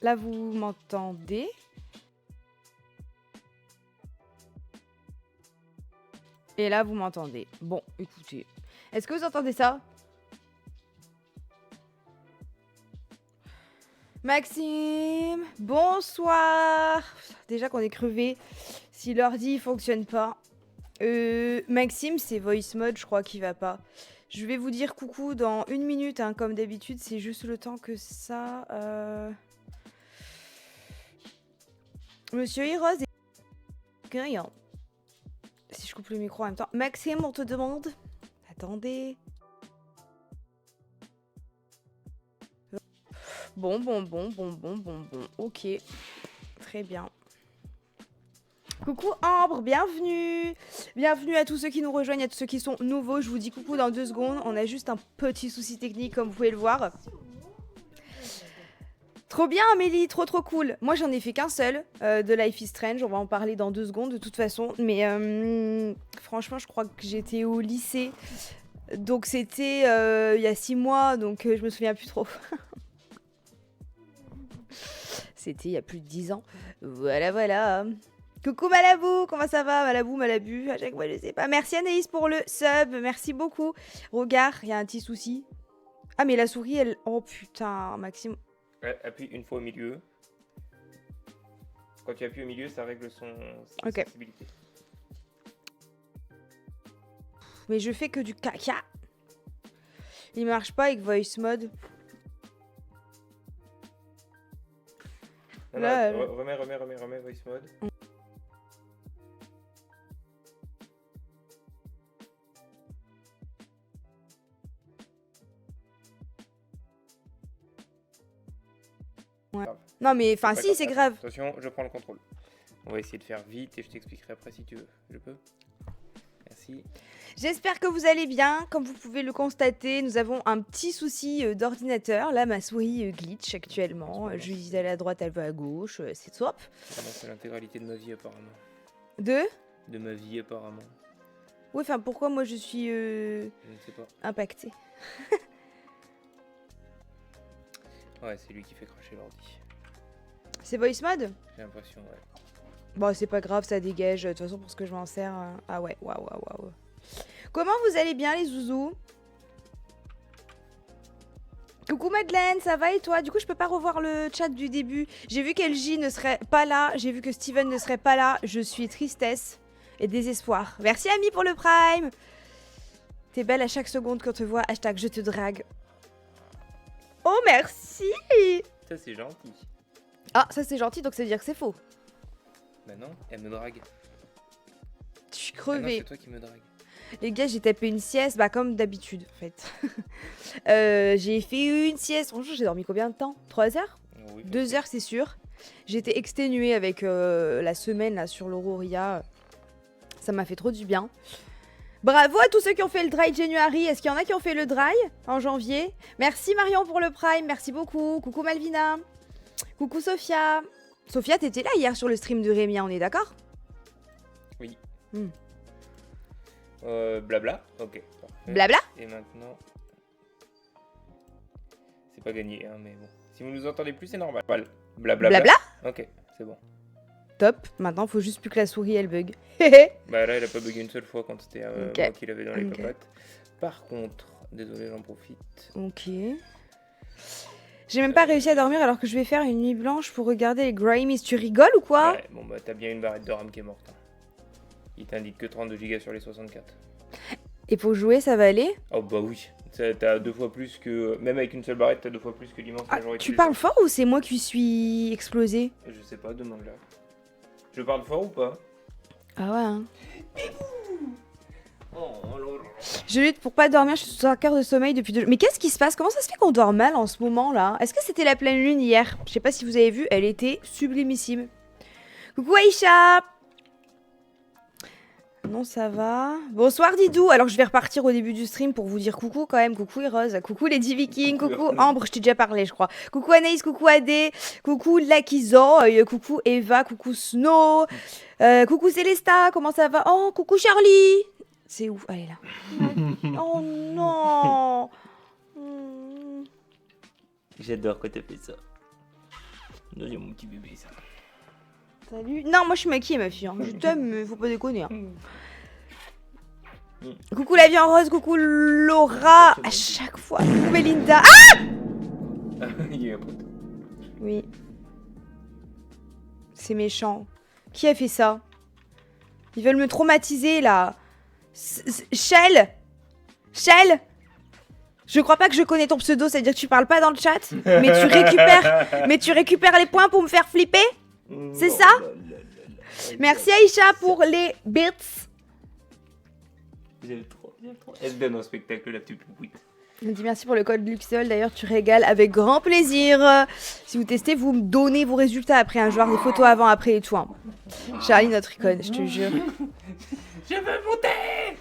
Là, vous m'entendez? Et là, vous m'entendez. Bon, écoutez. Est-ce que vous entendez ça? Maxime, bonsoir. Déjà qu'on est crevé. Si l'ordi fonctionne pas. Maxime, c'est voice mode, je crois qu'il va pas. Je vais vous dire coucou dans 1 minute, hein, comme d'habitude. C'est juste le temps que ça... Monsieur Heroes est... Rien. Si je coupe le micro en même temps. Maxime, on te demande... Attendez... Bon. Ok. Très bien. Coucou Ambre, bienvenue. Bienvenue à tous ceux qui nous rejoignent, à tous ceux qui sont nouveaux. Je vous dis coucou dans 2 secondes. On a juste un petit souci technique, comme vous pouvez le voir. Trop bien Amélie, trop cool. Moi j'en ai fait qu'un seul de Life is Strange. On va en parler dans 2 secondes de toute façon. Mais franchement, je crois que j'étais au lycée. Donc c'était il y a 6 mois, donc je me souviens plus trop. C'était il y a plus de 10 ans. Voilà. Coucou Malabou, comment ça va Malabu, à chaque fois je sais pas. Merci Anaïs pour le sub, merci beaucoup. Regarde, il y a un petit souci. Ah mais la souris elle... Oh putain, Maxime. Appuie une fois au milieu. Quand tu appuies au milieu, ça règle sa sensibilité. Mais je fais que du caca. Il marche pas avec voice mode. Non, là, remets voice mode. Ouais. Non mais enfin si c'est grave. Attention, je prends le contrôle. On va essayer de faire vite et je t'expliquerai après si tu veux. Je peux? Merci. J'espère que vous allez bien. Comme vous pouvez le constater, nous avons un petit souci d'ordinateur. Là, ma souris glitch actuellement. Je lui dis d'aller à droite, elle va à gauche. C'est top. C'est l'intégralité de ma vie apparemment. De ma vie apparemment. Oui, enfin pourquoi moi je suis je ne sais pas. impactée. Ouais, c'est lui qui fait cracher l'ordi. C'est voice mode? J'ai l'impression, ouais. Bon, c'est pas grave, ça dégage. De toute façon, pour ce que je m'en sers... Ah ouais, waouh. Comment vous allez bien, les zouzous? Coucou Madeleine, ça va et toi? Du coup, je peux pas revoir le chat du début. J'ai vu qu'LJ ne serait pas là. J'ai vu que Steven ne serait pas là. Je suis tristesse et désespoir. Merci, Ami, pour le prime. T'es belle à chaque seconde qu'on te voit. Hashtag je te drague. Oh, merci. Ça, c'est gentil. Ah, ça, c'est gentil, donc ça veut dire que c'est faux. Bah non, elle me drague. Je suis Ah non, crevée. c'est toi qui me drague. Les gars, j'ai tapé une sieste, bah comme d'habitude, en fait. J'ai fait une sieste. Franchement, j'ai dormi combien de temps? 3 heures? Oui, 2 heures, c'est sûr. J'étais exténuée avec la semaine là sur l'Aurora. Ça m'a fait trop du bien. Bravo à tous ceux qui ont fait le dry January. Est-ce qu'il y en a qui ont fait le dry en janvier? Merci Marion pour le prime, merci beaucoup. Coucou Malvina. Coucou Sophia. Sophia, t'étais là hier sur le stream de Rémia, on est d'accord? Oui. Hmm. Blabla. Ok. Parfait. Blabla. Et maintenant... C'est pas gagné, hein, mais bon. Si vous nous entendez plus, c'est normal. Blabla. Blabla. Ok, c'est bon. Top. Maintenant, faut juste plus que la souris, elle bug. Bah là, elle a pas bugué une seule fois quand c'était Ok. moi qui l'avais dans les papates. Par contre, désolé, j'en profite. Ok. J'ai même pas réussi à dormir alors que je vais faire une nuit blanche pour regarder les Grammys. Tu rigoles ou quoi? Ouais, bon bah t'as bien une barrette de RAM qui est morte. Hein. Il t'indique que 32 Go sur les 64. Et pour jouer, ça va aller? Oh bah oui. T'as 2 fois plus que... Même avec une seule barrette, t'as 2 fois plus que l'immense majorité. Tu parles fort ou c'est moi qui suis explosé? Je sais pas, demande-la. Je parle fort ou pas? Ah ouais, hein. Oh lolo. Je lutte pour pas dormir, je suis sous 5 heures de sommeil depuis 2 jours. Mais qu'est-ce qui se passe? Comment ça se fait qu'on dort mal en ce moment là? Est-ce que c'était la pleine lune hier? Je sais pas si vous avez vu, elle était sublimissime. Coucou Aïcha. Non, ça va. Bonsoir Didou. Alors je vais repartir au début du stream pour vous dire coucou quand même. Coucou Heroes, coucou Lady Viking, coucou Ambre, je t'ai déjà parlé je crois. Coucou Anaïs, coucou Adé, coucou Lakizo, coucou Eva, coucou Snow, coucou Célesta, comment ça va? Oh, coucou Charlie. C'est où? Elle est là. Oh non. J'adore quand t'as fait ça. Non, c'est mon petit bébé, ça. Salut. Non, moi je suis maquillée, ma fille. Hein. Je t'aime, mais faut pas déconner. Hein. Coucou la vie en rose, coucou Laura. À chaque fois. Coucou Melinda. Ah Il y a eu un poteau. Oui. C'est méchant. Qui a fait ça? Ils veulent me traumatiser là. Shell. Shell. Je crois pas que je connais ton pseudo, c'est-à-dire que tu parles pas dans le chat, mais tu récupères les points pour me faire flipper. C'est ça? Merci Aïcha pour les bits. J'aime trop. Elle se donne en spectacle, la petite poupouille. On dit merci pour le code Luxol, d'ailleurs tu régales avec grand plaisir. Si vous testez, vous me donnez vos résultats après, un joueur des photos avant, après et tout. Hein. Charlie, notre icône, je te jure. Je veux monter.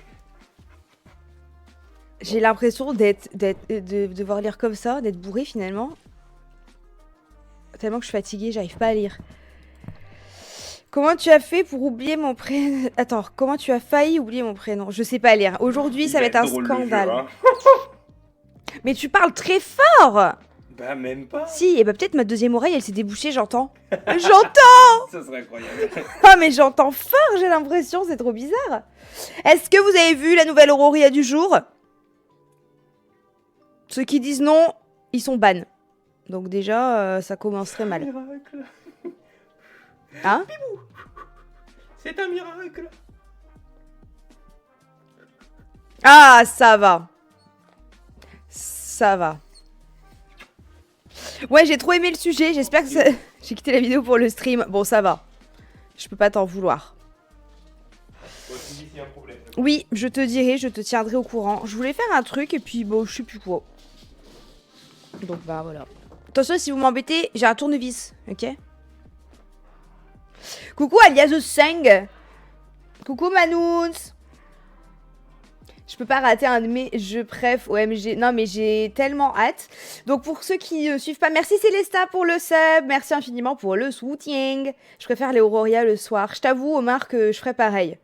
J'ai l'impression de devoir lire comme ça, d'être bourré finalement. Tellement que je suis fatiguée, j'arrive pas à lire. Comment tu as fait pour oublier mon prénom? Attends, comment tu as failli oublier mon prénom? Je sais pas lire. Aujourd'hui, ça va être un scandale. Jeu, hein. Mais tu parles très fort. Bah même pas. Si, et bah peut-être ma deuxième oreille, elle s'est débouchée, j'entends. J'entends. Ça serait incroyable. Ah mais j'entends fort, j'ai l'impression, c'est trop bizarre. Est-ce que vous avez vu la nouvelle Auroria du jour? Ceux qui disent non, ils sont ban. Donc déjà, ça commencerait mal. Miracle. Hein? C'est un miracle. Ah, ça va. Ça va. Ouais, j'ai trop aimé le sujet, j'espère que ça... J'ai quitté la vidéo pour le stream. Bon, ça va. Je peux pas t'en vouloir. Oui, je te dirai, je te tiendrai au courant. Je voulais faire un truc et puis bon, je sais plus quoi. Donc bah voilà. Attention, si vous m'embêtez, j'ai un tournevis, ok? Coucou Alias The Sang. Coucou Manouns. Je peux pas rater un de mes jeux préf OMG. Non mais j'ai tellement hâte. Donc pour ceux qui ne suivent pas, merci Célesta pour le sub. Merci infiniment pour le soutien. Je préfère les Auroria le soir. Je t'avoue Omar que je ferai pareil.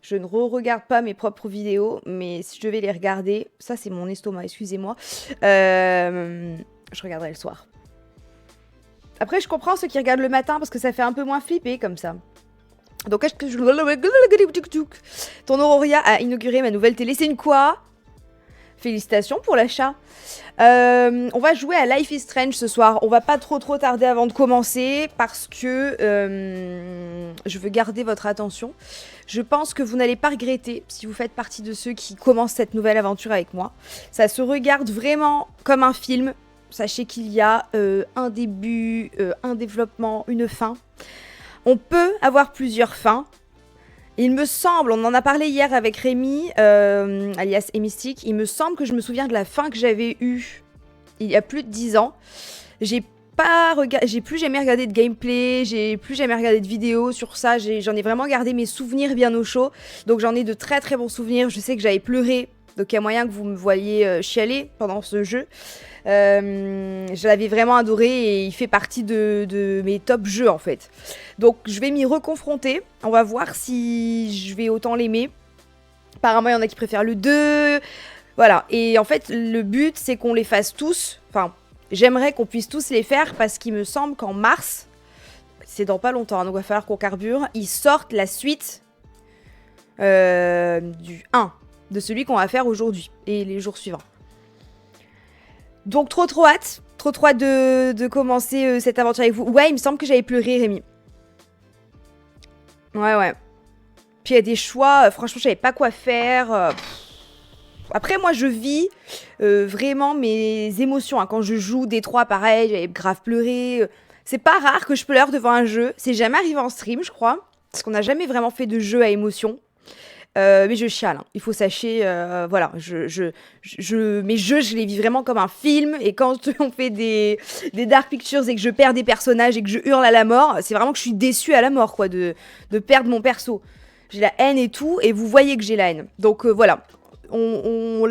Je ne regarde pas mes propres vidéos, mais si je devais les regarder, ça c'est mon estomac, excusez-moi, je regarderai le soir. Après, je comprends ceux qui regardent le matin parce que ça fait un peu moins flipper comme ça. Donc, ton Auroria a inauguré ma nouvelle télé, c'est une quoi? Félicitations pour l'achat. On va jouer à Life is Strange ce soir. On va pas trop tarder avant de commencer parce que je veux garder votre attention. Je pense que vous n'allez pas regretter si vous faites partie de ceux qui commencent cette nouvelle aventure avec moi. Ça se regarde vraiment comme un film. Sachez qu'il y a un début, un développement, une fin. On peut avoir plusieurs fins. Il me semble, on en a parlé hier avec Rémi, alias Emistic, il me semble que je me souviens de la fin que j'avais eue il y a plus de 10 ans. J'ai plus jamais regardé de gameplay, j'ai plus jamais regardé de vidéos sur ça, j'en ai vraiment gardé mes souvenirs bien au chaud. Donc j'en ai de très très bons souvenirs, je sais que j'avais pleuré, donc il y a moyen que vous me voyiez chialer pendant ce jeu. Je l'avais vraiment adoré et il fait partie de mes top jeux en fait. Donc je vais m'y reconfronter, on va voir si je vais autant l'aimer. Apparemment il y en a qui préfèrent le 2, voilà. Et en fait le but c'est qu'on les fasse tous, enfin j'aimerais qu'on puisse tous les faire parce qu'il me semble qu'en mars, c'est dans pas longtemps, hein, donc il va falloir qu'on carbure, ils sortent la suite du 1, de celui qu'on va faire aujourd'hui et les jours suivants. Donc trop hâte de commencer cette aventure avec vous. Ouais, il me semble que j'avais pleuré, Rémi. Ouais. Puis il y a des choix, franchement, je savais pas quoi faire. Après, moi, je vis vraiment mes émotions. Hein. Quand je joue Détroit, pareil, j'avais grave pleuré. C'est pas rare que je pleure devant un jeu. C'est jamais arrivé en stream, je crois. Parce qu'on n'a jamais vraiment fait de jeu à émotion. Mais je chiale, hein. Il faut sachez, voilà, mes jeux, je les vis vraiment comme un film, et quand on fait des dark pictures et que je perds des personnages et que je hurle à la mort, c'est vraiment que je suis déçue à la mort, quoi, de perdre mon perso. J'ai la haine et tout, et vous voyez que j'ai la haine. Donc voilà, on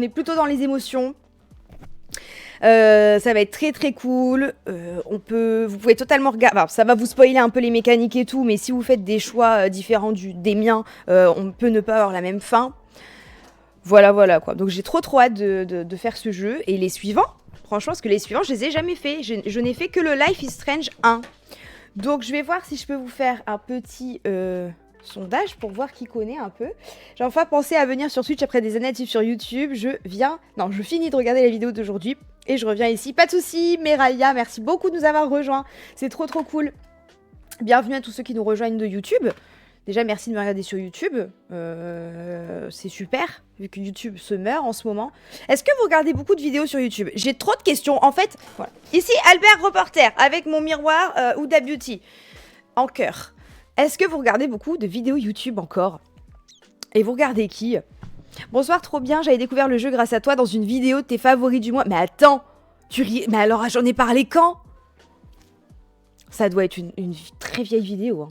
est plutôt dans les émotions. Ça va être très cool. Vous pouvez totalement regarder. Enfin, ça va vous spoiler un peu les mécaniques et tout, mais si vous faites des choix différents des miens, on peut ne pas avoir la même fin. Voilà quoi. Donc j'ai trop hâte de faire ce jeu et les suivants. franchement, parce que les suivants, je les ai jamais fait. Je n'ai fait que le Life is Strange 1. Donc, je vais voir si je peux vous faire un petit sondage pour voir qui connaît un peu. J'ai enfin pensé à venir sur Twitch après des années actives sur YouTube. Je finis de regarder la vidéo d'aujourd'hui et je reviens ici. Pas de soucis, Meraya, merci beaucoup de nous avoir rejoints. C'est trop cool. Bienvenue à tous ceux qui nous rejoignent de YouTube. Déjà, merci de me regarder sur YouTube. C'est super, vu que YouTube se meurt en ce moment. Est-ce que vous regardez beaucoup de vidéos sur YouTube? J'ai trop de questions. En fait, voilà. Ici, Albert Reporter, avec mon miroir Huda Beauty, en cœur. Est-ce que vous regardez beaucoup de vidéos YouTube encore? Et vous regardez qui? Bonsoir, trop bien. J'avais découvert le jeu grâce à toi dans une vidéo de tes favoris du mois. Mais attends, tu ris. Mais alors, j'en ai parlé quand? Ça doit être une très vieille vidéo, hein.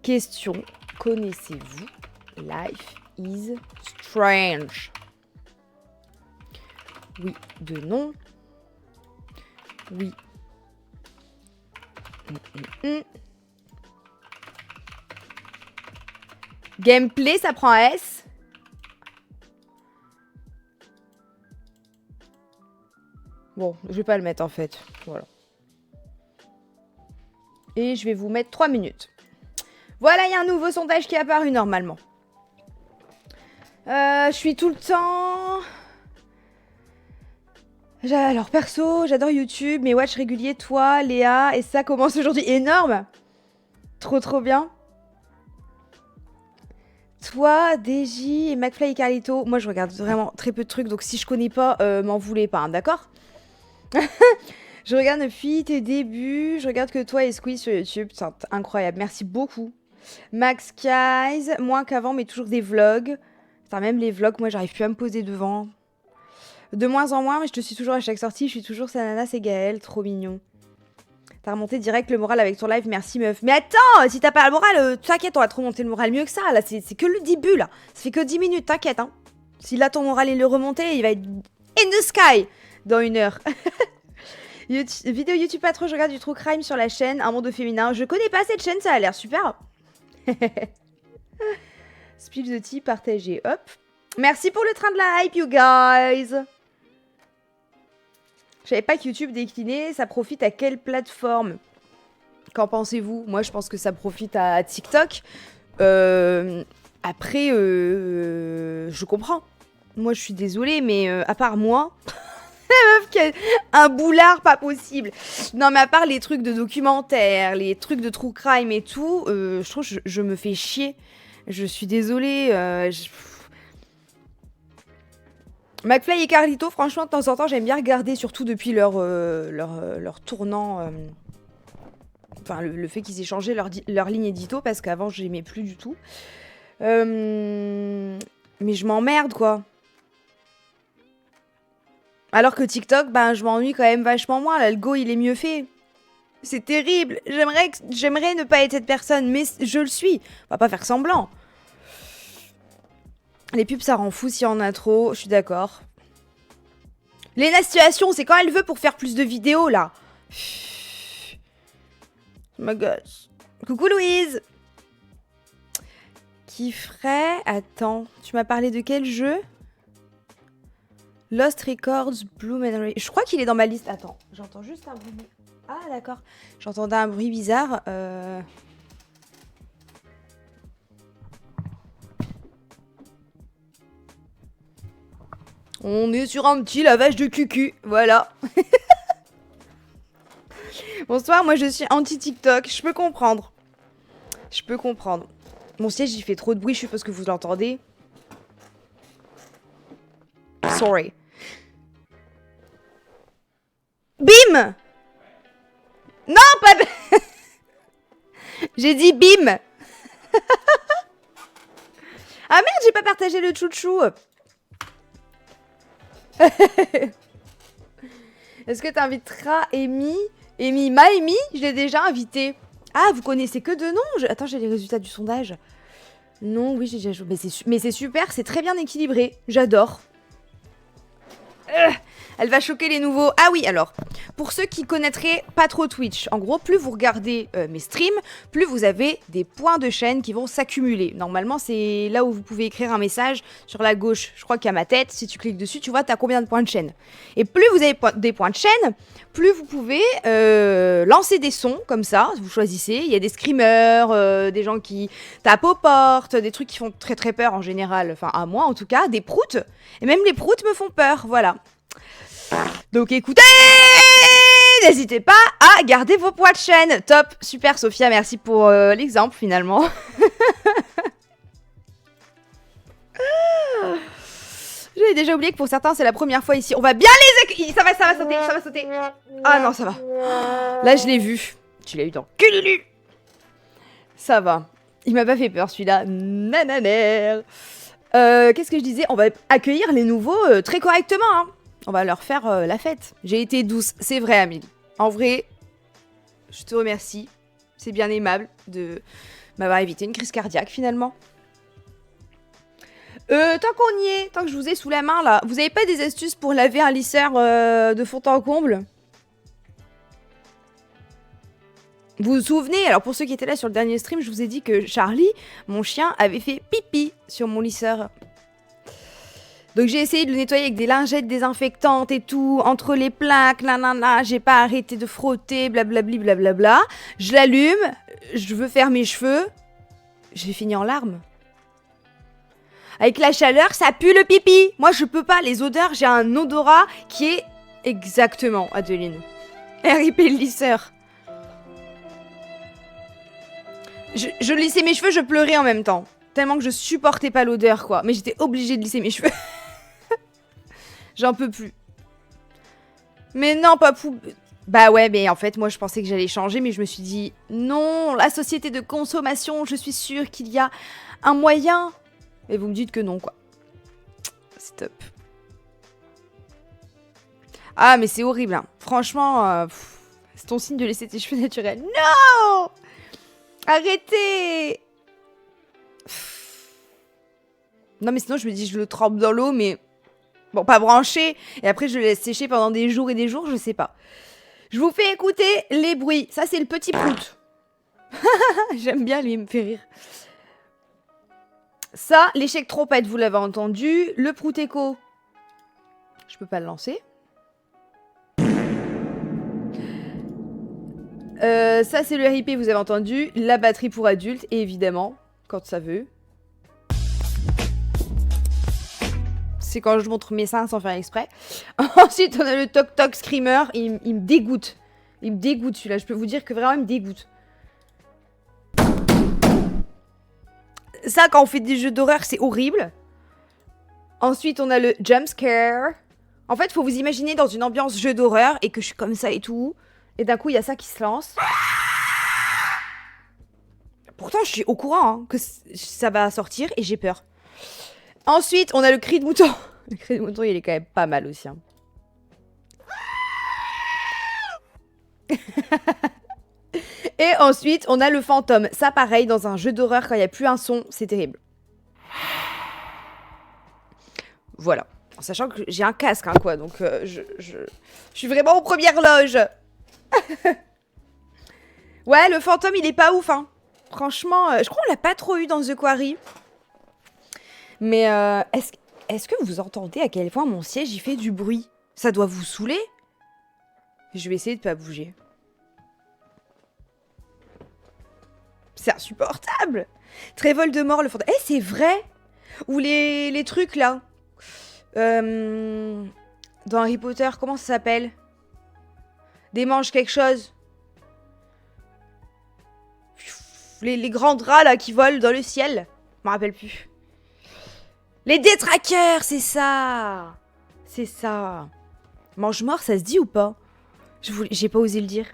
Question, connaissez-vous Life is Strange? Oui, de non. Oui. Gameplay, ça prend un S. Bon, je vais pas le mettre en fait. Voilà. Et je vais vous mettre 3 minutes. Voilà, il y a un nouveau sondage qui est apparu normalement. Je suis tout le temps... Alors perso, j'adore YouTube, mes watch réguliers, toi, Léa, et ça commence aujourd'hui. Énorme! Trop bien. Toi, DJ et McFly et Carlito. Moi, je regarde vraiment très peu de trucs, donc si je connais pas, m'en voulez pas, hein, d'accord? Je regarde depuis tes débuts, je regarde que toi et Squeeze sur YouTube. C'est incroyable, merci beaucoup. Max Kies, moins qu'avant, mais toujours des vlogs. Putain, même les vlogs, moi, j'arrive plus à me poser devant. De moins en moins, mais je te suis toujours à chaque sortie. Je suis toujours Sanana, c'est Gaël, trop mignon. T'as remonté direct le moral avec ton live, merci meuf. Mais attends, si t'as pas le moral, t'inquiète, on va te remonter le moral mieux que ça. Là, c'est que le début, là. Ça fait que 10 minutes, t'inquiète, hein. Si là, ton moral est le remonté, il va être in the sky dans 1 heure. Vidéo YouTube pas trop, je regarde du true crime sur la chaîne Un Monde Féminin. Je connais pas cette chaîne, ça a l'air super. Spill the tea, partagez, hop. Merci pour le train de la hype, you guys. Je savais pas que YouTube déclinait, ça profite à quelle plateforme? Qu'en pensez-vous? Moi, je pense que ça profite à TikTok. Après, je comprends. Moi, je suis désolée, mais à part moi... un boulard pas possible. Non mais à part les trucs de documentaire, les trucs de true crime et tout, je trouve que je me fais chier. Je suis désolée. McFly et Carlito, franchement de temps en temps j'aime bien regarder, surtout depuis leur tournant. Enfin le fait qu'ils aient changé leur ligne édito, parce qu'avant j'aimais plus du tout. Mais je m'emmerde quoi. Alors que TikTok, ben, je m'ennuie quand même vachement moins. L'algo, il est mieux fait. C'est terrible. J'aimerais ne pas être cette personne, mais je le suis. On va pas faire semblant. Les pubs, ça rend fou s'il y en a trop. Je suis d'accord. Léna Situation, c'est quand elle veut pour faire plus de vidéos, là. Oh my god. Coucou Louise. Qui ferait... Attends, tu m'as parlé de quel jeu? Lost Records, Blue Manor. Je crois qu'il est dans ma liste. Attends, j'entends juste un bruit. Ah, d'accord. J'entendais un bruit bizarre. On est sur un petit lavage de cucu. Voilà. Bonsoir, moi je suis anti-TikTok. Je peux comprendre. Je peux comprendre. Mon siège, il fait trop de bruit. Je suppose que vous l'entendez. Sorry. Bim! Non, pas... J'ai dit bim! Ah merde, j'ai pas partagé le chouchou. Est-ce que t'inviteras Amy? Amy, ma Amy, je l'ai déjà invitée. Ah, vous connaissez que de noms? Attends, j'ai les résultats du sondage. Non, oui, j'ai déjà joué. Mais c'est super, c'est très bien équilibré. J'adore. Elle va choquer les nouveaux. Ah oui, alors, pour ceux qui connaîtraient pas trop Twitch, en gros, plus vous regardez mes streams, plus vous avez des points de chaîne qui vont s'accumuler. Normalement, c'est là où vous pouvez écrire un message sur la gauche. Je crois qu'il y a ma tête. Si tu cliques dessus, tu vois, t'as combien de points de chaîne. Et plus vous avez des points de chaîne, plus vous pouvez lancer des sons comme ça. Vous choisissez. Il y a des screamers, des gens qui tapent aux portes, des trucs qui font très très peur en général. Enfin, à moi en tout cas, des proutes. Et même les proutes me font peur, voilà. Donc écoutez, n'hésitez pas à garder vos points de chaîne. Top, super Sophia, merci pour l'exemple finalement. J'avais déjà oublié que pour certains c'est la première fois ici. On va bien les accueillir. Ça va sauter, ça va sauter. Ah non, ça va. Là je l'ai vu. Tu l'as eu dans Cululu. Ça va. Il m'a pas fait peur celui-là. Nananer. Qu'est-ce que je disais? On va accueillir les nouveaux très correctement, hein. On va leur faire la fête. J'ai été douce, c'est vrai, Amélie. En vrai, je te remercie. C'est bien aimable de m'avoir évité une crise cardiaque, finalement. Tant qu'on y est, tant que je vous ai sous la main, là, vous avez pas des astuces pour laver un lisseur de fond en comble? Vous vous souvenez, alors pour ceux qui étaient là sur le dernier stream, je vous ai dit que Charlie, mon chien, avait fait pipi sur mon lisseur. Donc j'ai essayé de le nettoyer avec des lingettes désinfectantes et tout, entre les plaques, nanana, j'ai pas arrêté de frotter, blablabli, blablabla. Je l'allume, je veux faire mes cheveux, j'ai fini en larmes. Avec la chaleur, ça pue le pipi. Moi je peux pas, les odeurs, j'ai un odorat qui est exactement, Adeline. RIP le lisseur. Je lissais mes cheveux, je pleurais en même temps. Tellement que je supportais pas l'odeur, quoi. Mais j'étais obligée de lisser mes cheveux. J'en peux plus. Mais non, Papou. Bah ouais, mais en fait, moi, je pensais que j'allais changer, mais je me suis dit, non, la société de consommation, je suis sûre qu'il y a un moyen. Et vous me dites que non, quoi. C'est top. Ah, mais c'est horrible, hein. Franchement, c'est ton signe de laisser tes cheveux naturels. Non! Arrêtez! Non, mais sinon, je me dis, je le trempe dans l'eau, mais... Bon, pas branché. Et après, je le laisse sécher pendant des jours et des jours, je sais pas. Je vous fais écouter les bruits. Ça, c'est le petit prout. J'aime bien, lui, il me fait rire. Ça, l'échec trompette, vous l'avez entendu. Le prout écho. Je peux pas le lancer. Ça, c'est le RIP, vous avez entendu. La batterie pour adultes, évidemment, quand ça veut. C'est quand je montre mes seins sans faire exprès. Ensuite, on a le Toc Toc Screamer. Il me dégoûte. Il me dégoûte, celui-là. Je peux vous dire que vraiment, il me dégoûte. Ça, quand on fait des jeux d'horreur, c'est horrible. Ensuite, on a le Jump Scare. En fait, il faut vous imaginer dans une ambiance jeu d'horreur et que je suis comme ça et tout. Et d'un coup, il y a ça qui se lance. Pourtant, je suis au courant hein, que ça va sortir et j'ai peur. Ensuite, on a le cri de mouton. Le cri de mouton, il est quand même pas mal aussi. Hein. Et ensuite, on a le fantôme. Ça, pareil, dans un jeu d'horreur, quand il n'y a plus un son, c'est terrible. Voilà. En sachant que j'ai un casque, hein, quoi. Donc, je suis vraiment aux premières loges. Ouais, le fantôme, il est pas ouf, hein. Franchement, je crois qu'on l'a pas trop eu dans The Quarry. Mais est-ce que vous entendez à quel point mon siège, il fait du bruit? Ça doit vous saouler? Je vais essayer de pas bouger. C'est insupportable. Très Voldemort, le fantôme. Eh, c'est vrai. Ou les trucs, là. Dans Harry Potter, comment ça s'appelle? Des manches quelque chose. Les grands draps, là, qui volent dans le ciel. Je me rappelle plus. Les détraqueurs, c'est ça. C'est ça. Mange-mort, ça se dit ou pas? J'ai pas osé le dire.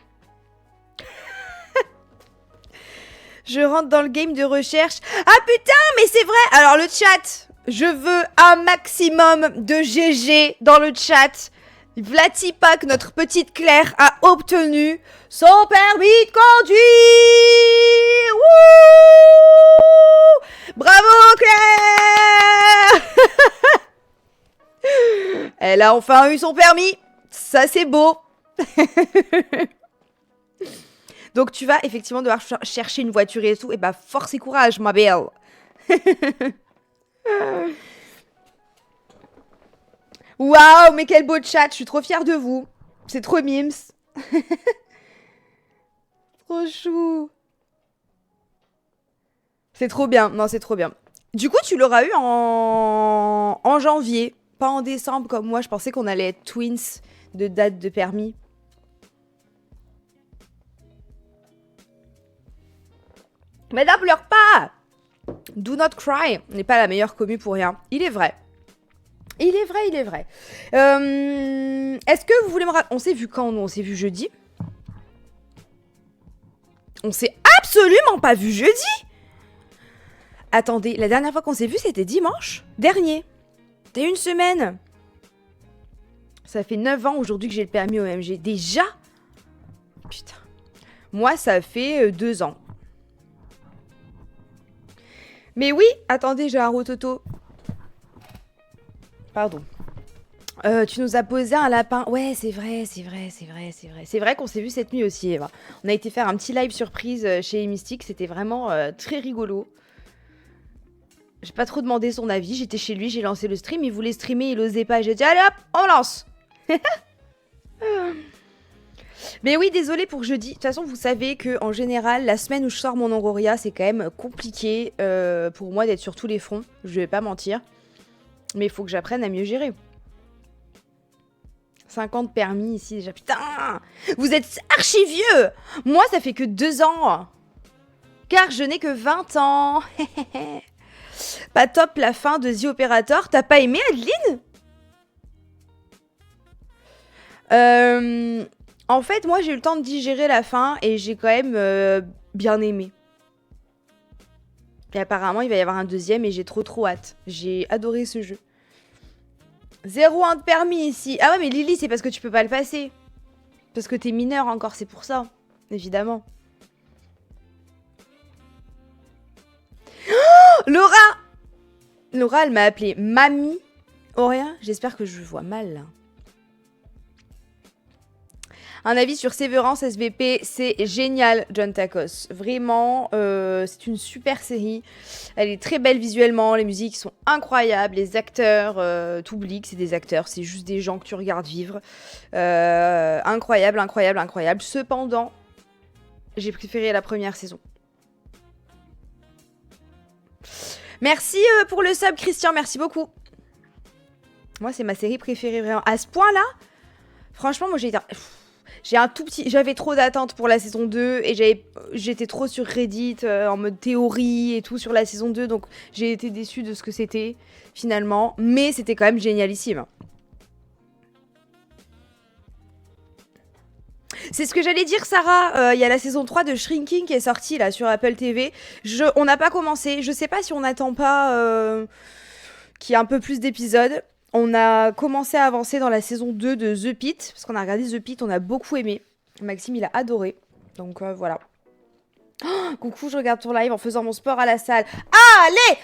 Je rentre dans le game de recherche. Ah putain, mais c'est vrai. Alors le chat, je veux un maximum de GG dans le chat. Vlatipak, notre petite Claire, a obtenu son permis de conduire. Wouh! Bravo Claire. Elle Elle a enfin eu son permis. Ça, c'est beau. Donc, tu vas effectivement devoir chercher une voiture et tout. Et bah, force et courage, ma belle. Waouh, mais quel beau chat. Je suis trop fière de vous. C'est trop mimes. Trop chou. C'est trop bien. Non, c'est trop bien. Du coup, tu l'auras eu en janvier. Pas en décembre comme moi. Je pensais qu'on allait être twins de date de permis. Mais ne pleure pas. Do not cry. On n'est pas la meilleure commu pour rien. Il est vrai. Il est vrai, il est vrai. Est-ce que vous voulez me raconter... On s'est vu quand, nous? On s'est vu jeudi. On s'est absolument pas vu jeudi. Attendez, la dernière fois qu'on s'est vu, c'était dimanche dernier. T'as une semaine. Ça fait 9 ans aujourd'hui que j'ai le permis OMG. Déjà? Putain. Moi, ça fait 2 ans. Mais oui, attendez, j'ai un rototo. Pardon. Tu nous as posé un lapin. Ouais, c'est vrai, c'est vrai, c'est vrai, c'est vrai. C'est vrai qu'on s'est vu cette nuit aussi, Eva. On a été faire un petit live surprise chez Mystique. C'était vraiment très rigolo. J'ai pas trop demandé son avis. J'étais chez lui, j'ai lancé le stream. Il voulait streamer, il osait pas. J'ai dit, allez hop, on lance. Mais oui, désolé pour jeudi. De toute façon, vous savez que en général, la semaine où je sors mon Aurora, c'est quand même compliqué pour moi d'être sur tous les fronts. Je vais pas mentir. Mais il faut que j'apprenne à mieux gérer. 50 permis ici déjà. Putain! Vous êtes archi vieux! Moi, ça fait que 2 ans. Car je n'ai que 20 ans. Pas top la fin de The Operator. T'as pas aimé, Adeline? En fait, moi, j'ai eu le temps de digérer la fin et j'ai quand même bien aimé. Et apparemment, il va y avoir un deuxième et j'ai trop hâte. J'ai adoré ce jeu. 0,1 de permis ici. Ah ouais, mais Lily, c'est parce que tu peux pas le passer. Parce que t'es mineur encore, c'est pour ça. Évidemment. Oh, Laura! Laura, elle m'a appelée Mamie. Auréa, j'espère que je vois mal, là. Un avis sur Sévérance SVP, c'est génial, John Tacos. Vraiment, c'est une super série. Elle est très belle visuellement, les musiques sont incroyables, les acteurs, t'oublies que c'est des acteurs, c'est juste des gens que tu regardes vivre. Incroyable, incroyable, incroyable. Cependant, j'ai préféré la première saison. Merci pour le sub, Christian, merci beaucoup. Moi, c'est ma série préférée, vraiment. À ce point-là, franchement, moi, j'ai un tout petit... J'avais trop d'attentes pour la saison 2 et j'étais trop sur Reddit en mode théorie et tout sur la saison 2. Donc j'ai été déçue de ce que c'était finalement. Mais c'était quand même génialissime. C'est ce que j'allais dire, Sarah. Il y a la saison 3 de Shrinking qui est sortie là sur Apple TV. On n'a pas commencé. Je sais pas si on n'attend pas qu'il y ait un peu plus d'épisodes. On a commencé à avancer dans la saison 2 de The Pit, parce qu'on a regardé The Pit, on a beaucoup aimé. Maxime, il a adoré. Donc voilà. Oh, coucou, je regarde ton live en faisant mon sport à la salle. Allez!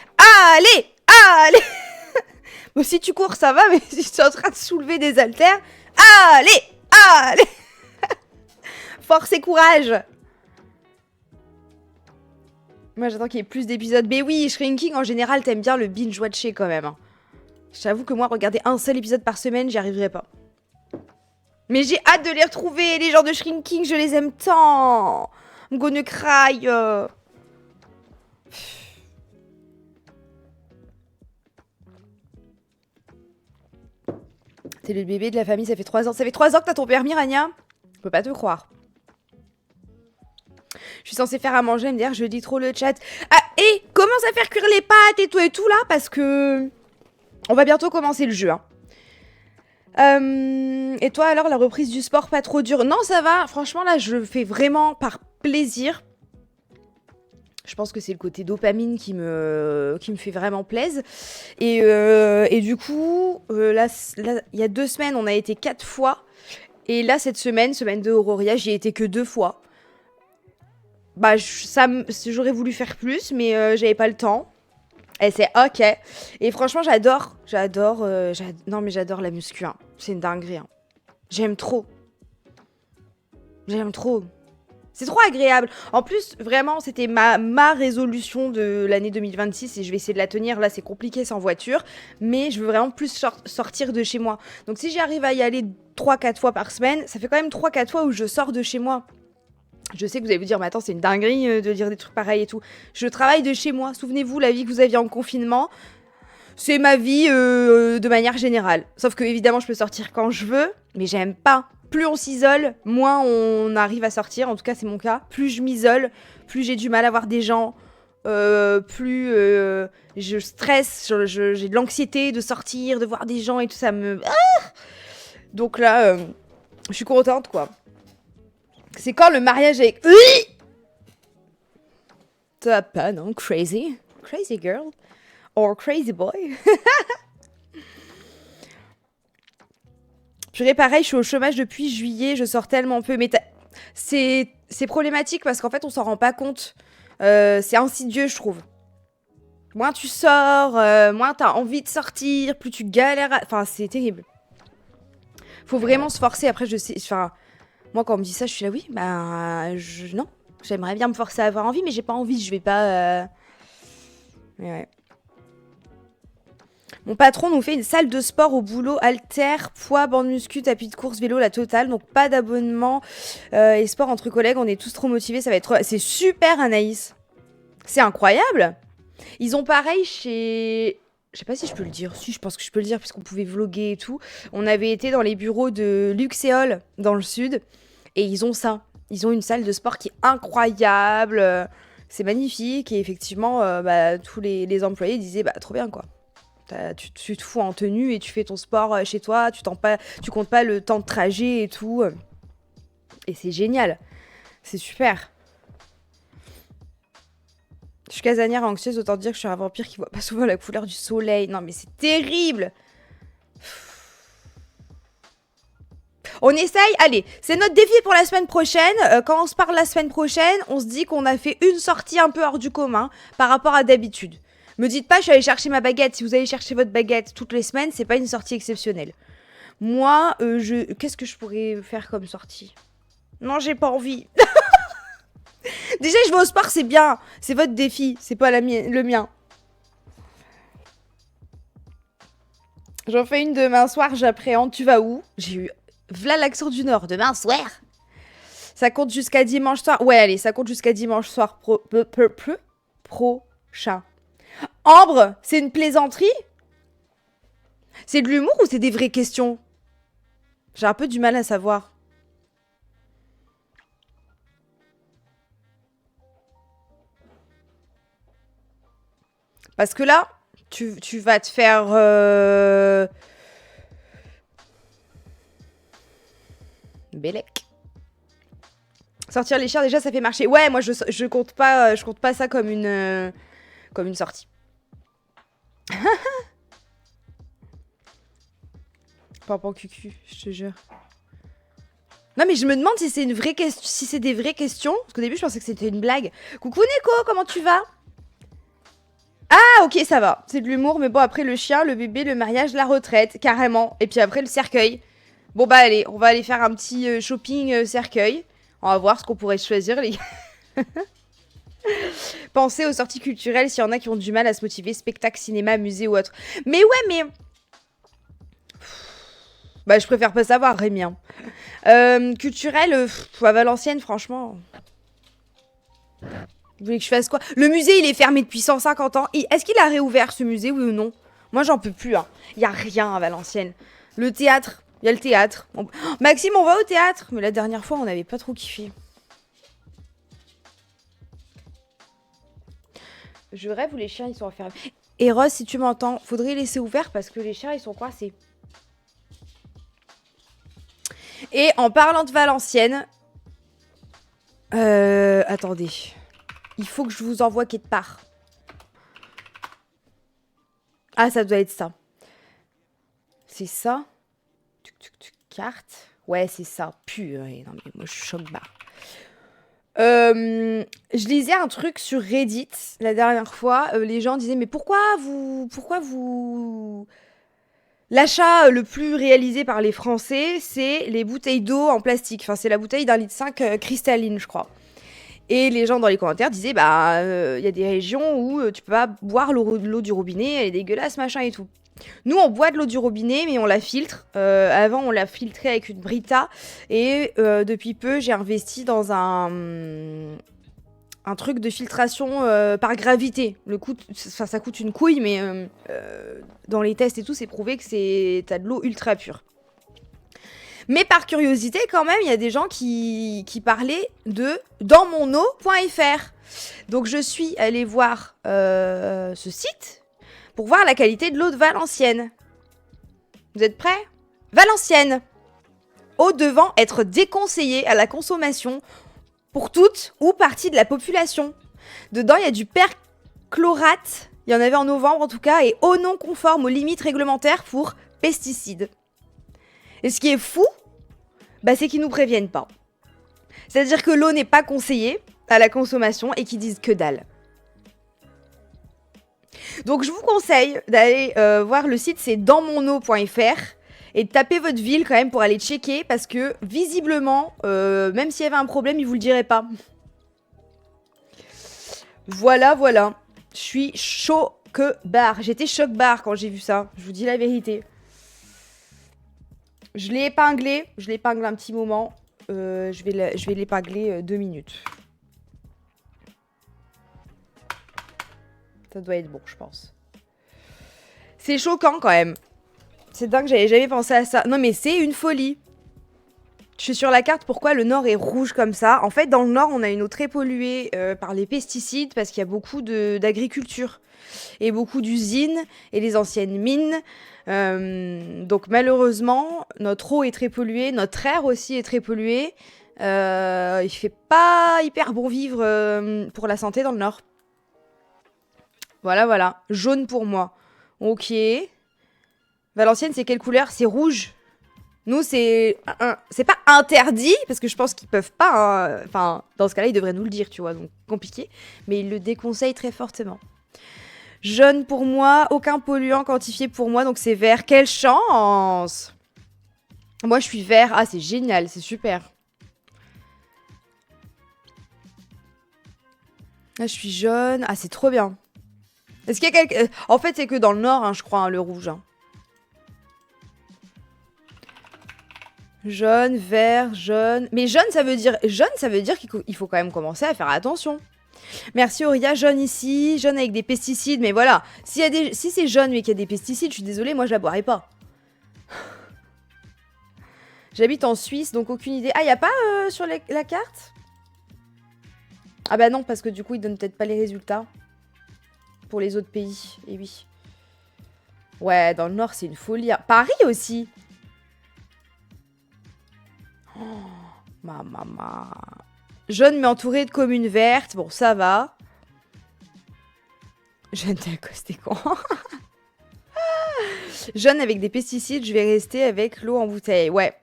Allez! Allez! Bon, si tu cours, ça va, mais si tu es en train de soulever des haltères... Allez! Allez! Force et courage! Moi, j'attends qu'il y ait plus d'épisodes. Mais oui, Shrinking, en général, t'aimes bien le binge-watcher quand même. Hein. J'avoue que moi, regarder un seul épisode par semaine, j'y arriverai pas. Mais j'ai hâte de les retrouver, les gens de Shrinking, je les aime tant. I'm gonna cry. T'es le bébé de la famille, ça fait 3 ans. Ça fait 3 ans que t'as ton permis, Rania? Je peux pas te croire. Je suis censée faire à manger, me dire, je dis trop le chat. Ah, et commence à faire cuire les pâtes et tout là, parce que... On va bientôt commencer le jeu. Hein. Et toi alors, la reprise du sport pas trop dure? Non, ça va. Franchement, là, je le fais vraiment par plaisir. Je pense que c'est le côté dopamine qui me fait vraiment plaisir. Et du coup, là, il y a 2 semaines, on a été 4 fois. Et là, cette semaine de Auroria, j'y ai été que 2 fois. Bah, j'aurais voulu faire plus, mais j'avais pas le temps. Et c'est ok. Et franchement, j'adore. Non, mais j'adore la muscu. Hein. C'est une dinguerie. Hein. J'aime trop. J'aime trop. C'est trop agréable. En plus, vraiment, c'était ma résolution de l'année 2026 et je vais essayer de la tenir. Là, c'est compliqué sans voiture, mais je veux vraiment plus sortir de chez moi. Donc si j'arrive à y aller 3-4 fois par semaine, ça fait quand même 3-4 fois où je sors de chez moi. Je sais que vous allez vous dire, mais attends, c'est une dinguerie de dire des trucs pareils et tout. Je travaille de chez moi. Souvenez-vous, la vie que vous aviez en confinement, c'est ma vie de manière générale. Sauf que, évidemment, je peux sortir quand je veux, mais j'aime pas. Plus on s'isole, moins on arrive à sortir. En tout cas, c'est mon cas. Plus je m'isole, plus j'ai du mal à voir des gens. Plus je stresse, j'ai de l'anxiété de sortir, de voir des gens et tout ça me... Ah donc là, je suis contente, quoi. C'est quand le mariage avec... T'as pas, non? Crazy? Crazy girl? Or crazy boy? Purée, pareil, je suis au chômage depuis juillet, je sors tellement peu. Mais c'est problématique parce qu'en fait, on s'en rend pas compte. C'est insidieux, je trouve. Moins tu sors, moins t'as envie de sortir, plus tu galères. Enfin, c'est terrible. Faut vraiment se forcer. Après, je sais... Enfin, moi, quand on me dit ça, je suis là, oui, bah... Non. J'aimerais bien me forcer à avoir envie, mais j'ai pas envie. Je vais pas... Mais ouais. Mon patron nous fait une salle de sport au boulot, haltères, poids, bande muscu, tapis de course, vélo, la totale. Donc pas d'abonnement et sport entre collègues. On est tous trop motivés, ça va être... C'est super, Anaïs. C'est incroyable. Ils ont pareil chez... Je sais pas si je peux le dire. Si, je pense que je peux le dire puisqu'on pouvait vlogger et tout. On avait été dans les bureaux de Luxéol dans le sud et ils ont ça. Ils ont une salle de sport qui est incroyable. C'est magnifique et effectivement, tous les employés disaient trop bien quoi. Tu te fous en tenue et tu fais ton sport chez toi, tu comptes pas le temps de trajet et tout. Et c'est génial. C'est super. Je suis casanière et anxieuse, autant dire que je suis un vampire qui voit pas souvent la couleur du soleil. Non mais c'est terrible. On essaye, allez, c'est notre défi pour la semaine prochaine. Quand on se parle la semaine prochaine, on se dit qu'on a fait une sortie un peu hors du commun par rapport à d'habitude. Me dites pas, je suis allée chercher ma baguette. Si vous allez chercher votre baguette toutes les semaines, c'est pas une sortie exceptionnelle. Moi, qu'est-ce que je pourrais faire comme sortie? Non, j'ai pas envie. Déjà, je vais au sport, c'est bien. C'est votre défi, c'est pas le mien. J'en fais une demain soir, j'appréhende. Tu vas où? J'ai eu... V'là l'accent du Nord, demain soir. Ça compte jusqu'à dimanche soir. Ouais, allez, ça compte jusqu'à dimanche soir prochain. Ambre, c'est une plaisanterie? C'est de l'humour ou c'est des vraies questions? J'ai un peu du mal à savoir. Parce que là, tu vas te faire... Bélec. Sortir les chiens, déjà, ça fait marcher. Ouais, moi, je compte pas ça comme une sortie. Pampan cucu, je te jure. Non, mais je me demande si c'est une vraie question, si c'est des vraies questions. Parce qu'au début, je pensais que c'était une blague. Coucou Neko, comment tu vas? Ah, ok, ça va. C'est de l'humour, mais bon, après le chien, le bébé, le mariage, la retraite, carrément. Et puis après, le cercueil. Bon, bah, allez, on va aller faire un petit shopping cercueil. On va voir ce qu'on pourrait choisir, les gars. Pensez aux sorties culturelles s'il y en a qui ont du mal à se motiver, spectacle, cinéma, musée ou autre. Mais ouais, mais... Bah, je préfère pas savoir, Rémi. Hein. Culturel, à Valenciennes, franchement... Vous voulez que je fasse quoi? Le musée, il est fermé depuis 150 ans. Est-ce qu'il a réouvert, ce musée, oui ou non? Moi, j'en peux plus. Hein. Il y a rien à Valenciennes. Le théâtre, il y a le théâtre. Maxime, on va au théâtre. Mais la dernière fois, on n'avait pas trop kiffé. Je rêve où les chiens, ils sont enfermés. Et Rose, si tu m'entends, faudrait laisser ouvert parce que les chiens, ils sont coincés. Et en parlant de Valenciennes... attendez... Il faut que je vous envoie quelque part. Ah, ça doit être ça. C'est ça? Carte? Ouais, c'est ça. Purée. Non, mais moi, je suis choc bas. Je lisais un truc sur Reddit la dernière fois. Les gens disaient, mais pourquoi vous L'achat le plus réalisé par les Français, c'est les bouteilles d'eau en plastique. Enfin, c'est la bouteille d'1,5 litre cristalline, je crois. Et les gens dans les commentaires disaient, bah, y a des régions où tu peux pas boire l'eau du robinet, elle est dégueulasse, machin et tout. Nous, on boit de l'eau du robinet, mais on la filtre. Avant, on l'a filtrée avec une Brita. Et depuis peu, j'ai investi dans un truc de filtration par gravité. Ça coûte une couille, mais dans les tests et tout, c'est prouvé que t'as de l'eau ultra pure. Mais par curiosité, quand même, il y a des gens qui parlaient de dansmoneau.fr. Donc je suis allée voir ce site pour voir la qualité de l'eau de Valenciennes. Vous êtes prêts? Valenciennes. Eau devant être déconseillée à la consommation pour toute ou partie de la population. Dedans, il y a du perchlorate, il y en avait en novembre en tout cas, et eau non conforme aux limites réglementaires pour pesticides. Et ce qui est fou, bah, c'est qu'ils nous préviennent pas. C'est-à-dire que l'eau n'est pas conseillée à la consommation et qu'ils disent que dalle. Donc je vous conseille d'aller voir le site, c'est dansmoneau.fr, et de taper votre ville quand même pour aller checker, parce que visiblement, même s'il y avait un problème, ils vous le diraient pas. Voilà. Je suis choc-barre. J'étais choc-barre quand j'ai vu ça. Je vous dis la vérité. Je l'ai épinglé. Je l'épingle un petit moment. Je vais l'épingler 2 minutes. Ça doit être bon, je pense. C'est choquant quand même. C'est dingue, j'avais jamais pensé à ça. Non mais c'est une folie. Je suis sur la carte, pourquoi le Nord est rouge comme ça? En fait, dans le Nord, on a une eau très polluée par les pesticides parce qu'il y a beaucoup d'agriculture et beaucoup d'usines et les anciennes mines. Donc malheureusement, notre eau est très polluée, notre air aussi est très pollué. Il fait pas hyper bon vivre pour la santé dans le Nord. Voilà. Jaune pour moi. Ok. Valenciennes, c'est quelle couleur? C'est rouge. Nous, c'est pas interdit, parce que je pense qu'ils peuvent pas. Hein. Enfin, dans ce cas-là, ils devraient nous le dire, tu vois, donc compliqué. Mais ils le déconseillent très fortement. Jaune pour moi, aucun polluant quantifié pour moi, donc c'est vert. Quelle chance! Moi, je suis vert. Ah, c'est génial, c'est super. Là, je suis jaune. Ah, c'est trop bien. Est-ce qu'il y a quelqu'un... En fait, c'est que dans le Nord, hein, je crois, hein, le rouge. Hein. Jaune, vert, jaune. Mais jaune, ça veut dire qu'il faut quand même commencer à faire attention. Merci Auria, jaune ici, jaune avec des pesticides. Mais voilà, si c'est jaune mais qu'il y a des pesticides, je suis désolée, moi je la boirai pas. J'habite en Suisse, donc aucune idée. Ah, y a pas sur la carte? Ah bah non, parce que du coup, ils donnent peut-être pas les résultats. Pour les autres pays, et oui. Ouais, dans le Nord, c'est une folie. Paris aussi. Oh, ma maman. Jaune mais entouré de communes vertes. Bon, ça va. Jaune d'accosté con. Jaune avec des pesticides, je vais rester avec l'eau en bouteille. Ouais.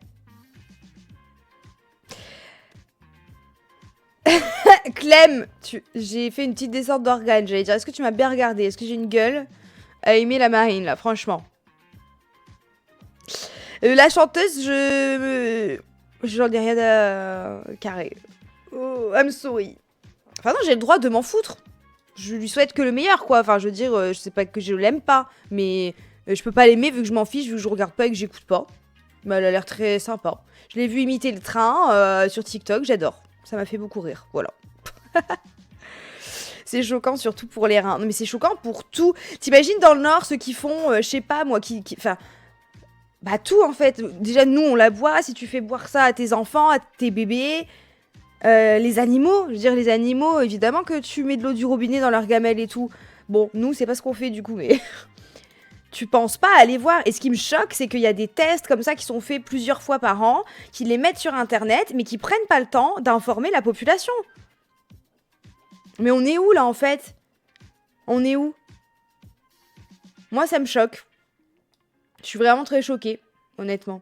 Clem, j'ai fait une petite descente d'organes. J'allais dire, est-ce que tu m'as bien regardé? Est-ce que j'ai une gueule à aimer la marine, là, franchement? La chanteuse, j'en ai rien à carrer. Oh, I'm sorry. Enfin non, j'ai le droit de m'en foutre. Je lui souhaite que le meilleur, quoi. Enfin, je veux dire, je sais pas que je l'aime pas, mais je peux pas l'aimer vu que je m'en fiche, vu que je regarde pas et que j'écoute pas. Mais elle a l'air très sympa. Je l'ai vu imiter le train sur TikTok, j'adore. Ça m'a fait beaucoup rire, voilà. C'est choquant, surtout pour les reins. Non, mais c'est choquant pour tout. T'imagines dans le Nord, ceux qui font, je sais pas, moi, enfin... Bah tout, en fait. Déjà, nous, on la boit. Si tu fais boire ça à tes enfants, à tes bébés... les animaux, je veux dire, les animaux, évidemment que tu mets de l'eau du robinet dans leur gamelle et tout. Bon, nous, c'est pas ce qu'on fait, du coup, mais... Tu penses pas aller voir. Et ce qui me choque, c'est qu'il y a des tests comme ça qui sont faits plusieurs fois par an, qui les mettent sur Internet, mais qui prennent pas le temps d'informer la population. Mais on est où, là, en fait? On est où? Moi, ça me choque. Je suis vraiment très choquée, honnêtement.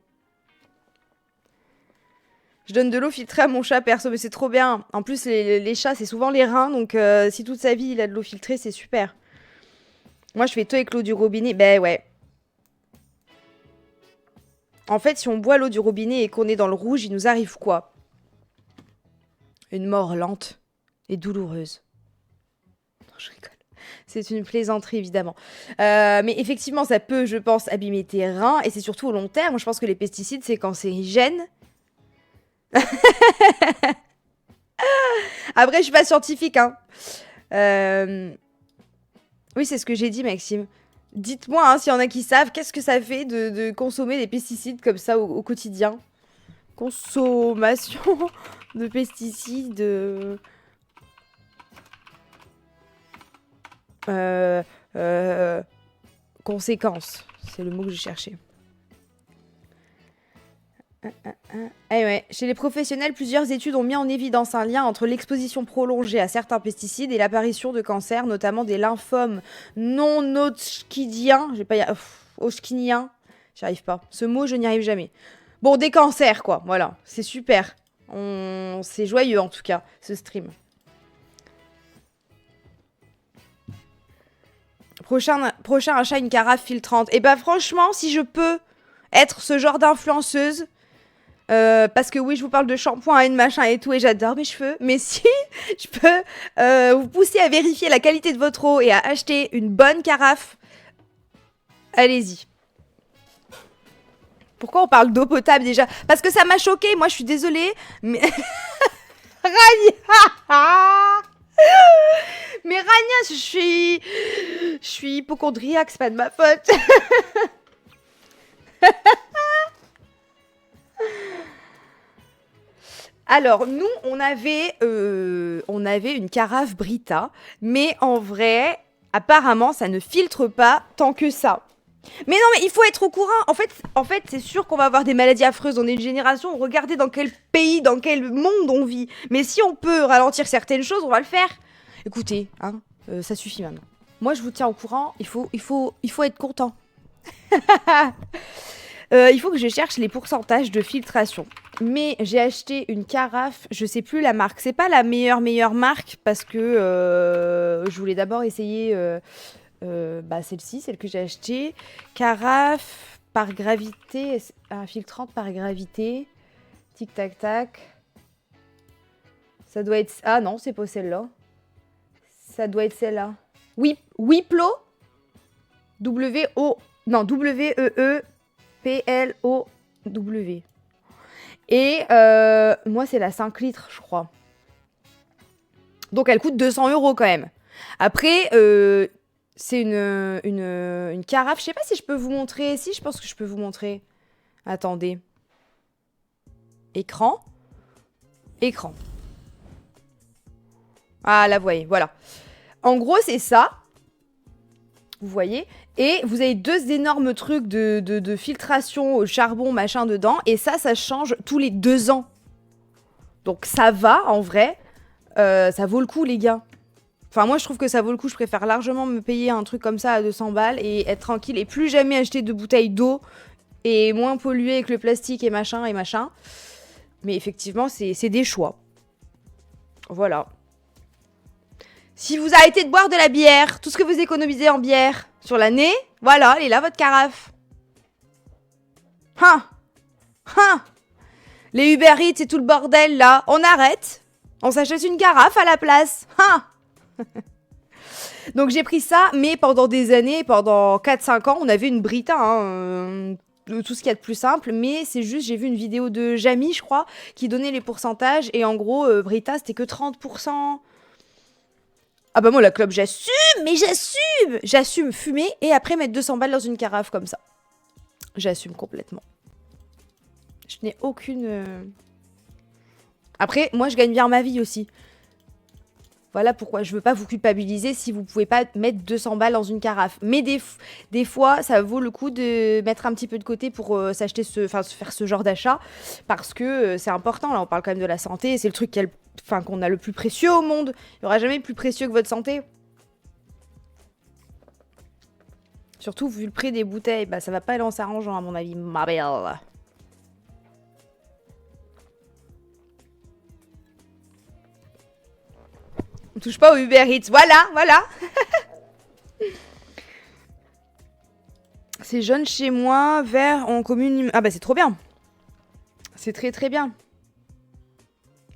Je donne de l'eau filtrée à mon chat, perso, mais c'est trop bien. En plus, les chats, c'est souvent les reins, donc si toute sa vie, il a de l'eau filtrée, c'est super. Moi, je fais tout avec l'eau du robinet. Ben ouais. En fait, si on boit l'eau du robinet et qu'on est dans le rouge, il nous arrive quoi? Une mort lente et douloureuse. Non, je rigole. C'est une plaisanterie, évidemment. Mais effectivement, ça peut, je pense, abîmer tes reins. Et c'est surtout au long terme. Je pense que les pesticides, c'est cancérigène. Après, je suis pas scientifique, hein. Oui, c'est ce que j'ai dit, Maxime. Dites-moi, hein, s'il y en a qui savent, qu'est-ce que ça fait de consommer des pesticides comme ça au quotidien? Consommation de pesticides. Conséquences. C'est le mot que je cherchais. Eh ouais. Chez les professionnels, plusieurs études ont mis en évidence un lien entre l'exposition prolongée à certains pesticides et l'apparition de cancers, notamment des lymphomes non hodgkiniens. Je vais pas y Hodgkinien. J'y arrive pas. Ce mot, je n'y arrive jamais. Bon, des cancers, quoi. Voilà. C'est super. C'est joyeux, en tout cas, ce stream. Prochain achat, une carafe filtrante. Et bah, franchement, si je peux être ce genre d'influenceuse... parce que oui, je vous parle de shampoing et de machin et tout, et j'adore mes cheveux. Mais si je peux vous pousser à vérifier la qualité de votre eau et à acheter une bonne carafe, allez-y. Pourquoi on parle d'eau potable déjà? Parce que ça m'a choquée, moi je suis désolée. Mais... Rania mais Rania, je suis hypocondriaque, c'est pas de ma faute. Alors, nous, on avait une carafe Brita, mais en vrai, apparemment, ça ne filtre pas tant que ça. Mais non, mais il faut être au courant. En fait, c'est sûr qu'on va avoir des maladies affreuses. On est une génération, regardez dans quel pays, dans quel monde on vit. Mais si on peut ralentir certaines choses, on va le faire. Écoutez, hein, ça suffit maintenant. Moi, je vous tiens au courant. Il faut être content. Il faut que je cherche les pourcentages de filtration. Mais j'ai acheté une carafe, je sais plus la marque. C'est pas la meilleure marque parce que je voulais d'abord essayer celle-ci, celle que j'ai achetée. Carafe par gravité, filtrante par gravité. Tic tac tac. Ça doit être... Ah non, c'est pas celle-là. Ça doit être celle-là. Wiplo. W-O... Non, W-E-E-P-L-O-W. Et moi, c'est la 5 litres, je crois. Donc, elle coûte 200 € quand même. Après, c'est une carafe. Je sais pas si je peux vous montrer. Si, je pense que je peux vous montrer. Attendez. Écran. Écran. Ah, là, vous voyez, voilà. En gros, c'est ça. Vous voyez. Et vous avez deux énormes trucs de filtration au charbon, machin, dedans. Et ça change tous les 2 ans. Donc ça va, en vrai. Ça vaut le coup, les gars. Enfin, moi, je trouve que ça vaut le coup. Je préfère largement me payer un truc comme ça à 200 balles et être tranquille. Et plus jamais acheter de bouteilles d'eau. Et moins polluer avec le plastique et machin et machin. Mais effectivement, c'est des choix. Voilà. Si vous arrêtez de boire de la bière, tout ce que vous économisez en bière sur l'année, voilà, elle est là, votre carafe. Les Uber Eats et tout le bordel, là, on arrête. On s'achète une carafe à la place. Donc j'ai pris ça, mais pendant des années, pendant 4-5 ans, on avait une Brita, tout ce qu'il y a de plus simple, mais c'est juste, j'ai vu une vidéo de Jamie, je crois, qui donnait les pourcentages, et en gros, Brita, c'était que 30%. Ah bah moi, la clope, j'assume fumer, et après mettre 200 balles dans une carafe comme ça. J'assume complètement. Je n'ai aucune... Après, moi, je gagne bien ma vie aussi. Voilà pourquoi je veux pas vous culpabiliser si vous pouvez pas mettre 200 balles dans une carafe. Mais des fois, ça vaut le coup de mettre un petit peu de côté pour s'acheter faire ce genre d'achat. Parce que c'est important, là, on parle quand même de la santé. C'est le truc qu'on a le plus précieux au monde. Il n'y aura jamais plus précieux que votre santé. Surtout, vu le prix des bouteilles, bah ça va pas aller en s'arrangeant, à mon avis, ma belle. On touche pas au Uber Eats. Voilà. C'est jaune chez moi, vert en commune... Ah bah c'est trop bien. C'est très très bien.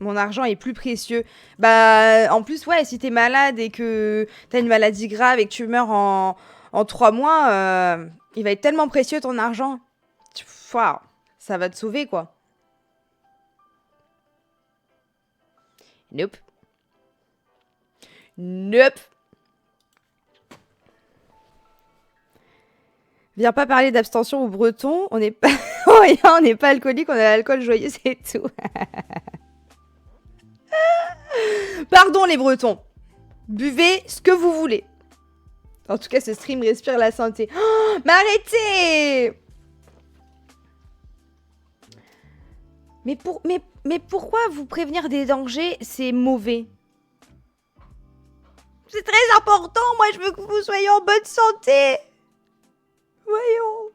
Mon argent est plus précieux. Bah en plus, ouais, si t'es malade et que t'as une maladie grave et que tu meurs en 3 mois, il va être tellement précieux ton argent. Waouh, ça va te sauver quoi. Nope. Nope. Viens pas parler d'abstention aux Bretons. On n'est pas... on n'est pas alcoolique, on a l'alcool joyeux, c'est tout. Pardon les Bretons. Buvez ce que vous voulez. En tout cas, ce stream respire la santé. Oh, mais arrêtez! Mais pourquoi vous prévenir des dangers, c'est mauvais? C'est très important, moi je veux que vous soyez en bonne santé. Voyons.